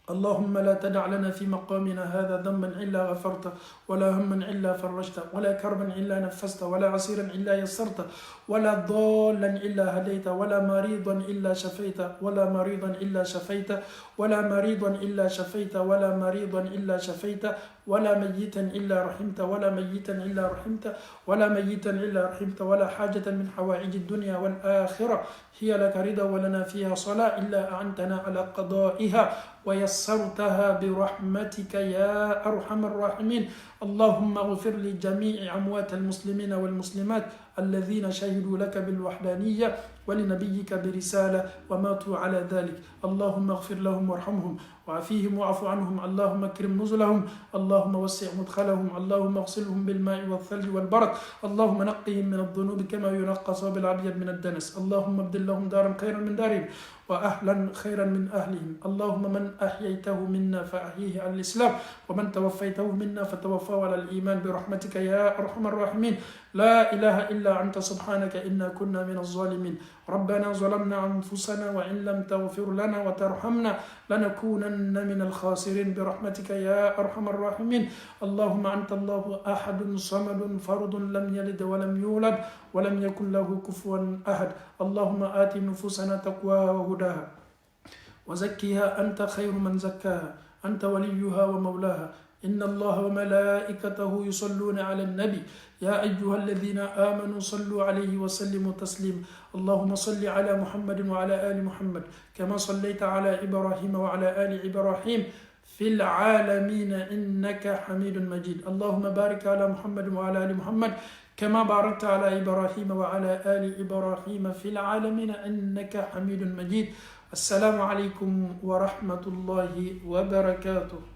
اللهم لا تدع لنا في مقامنا هذا ذنبا إلا غفرته ولا هما إلا فرجته ولا كربا إلا نفسته ولا عسيرا إلا يسرته ولا ضالا إلا هديته ولا مريضا إلا شفيته ولا مريضا إلا شفيته ولا مريضا إلا شفيته ولا مريضا إلا شفيته ولا ميتا إلا رحمته ولا ميتا إلا رحمته ولا ميتا إلا رحمته ولا حاجة من حوائج الدنيا والآخرة هي لك رضا ولنا فيها صلاة إلا أعنتنا على قضائها ويسرتها برحمتك يا أرحم الراحمين اللهم اغفر لجميع أموات المسلمين والمسلمات الذين شهدوا لك بالوحدانية ولنبيك برسالة وماتوا على ذلك. اللهم اغفر لهم وارحمهم وعافيهم واعف عنهم. اللهم اكرم نزلهم. اللهم وسع مدخلهم. اللهم اغسلهم بالماء والثلج والبرد. اللهم نقهم من الذنوب كما ينقى الثوب الأبيض من الدنس. اللهم ابدل لهم دارا خيرا من دارهم وأهلا خيرا من أهلهم. اللهم من أحييته منا فأحييه على الإسلام ومن توفيته منا فتوفاه على الإيمان برحمتك يا أرحم الراحمين. لا إله إلا أنت سبحانك إنا كنا من الظالمين. ربنا ظلمنا أنفسنا وإن لم تغفر لنا وترحمنا لنكونن من الخاسرين برحمتك يا أرحم الراحمين. اللهم أنت الله أحد صمد فرد لم يلد ولم يولد ولم يكن له كفوا أحد. اللهم آت نفوسنا تقواها وهداها وزكيها أنت خير من زكاها أنت وليها ومولاها. إن الله وملائكته يصلون على النبي يا أيها الذين آمنوا صلوا عليه وسلموا تسليما. اللهم صل على محمد وعلى آل محمد كما صليت على إبراهيم وعلى آل إبراهيم في العالمين إنك حميد مجيد. اللهم بارك على محمد وعلى آل محمد كما باركت على إبراهيم وعلى آل إبراهيم في العالمين إنك حميد مجيد. السلام عليكم ورحمة الله وبركاته.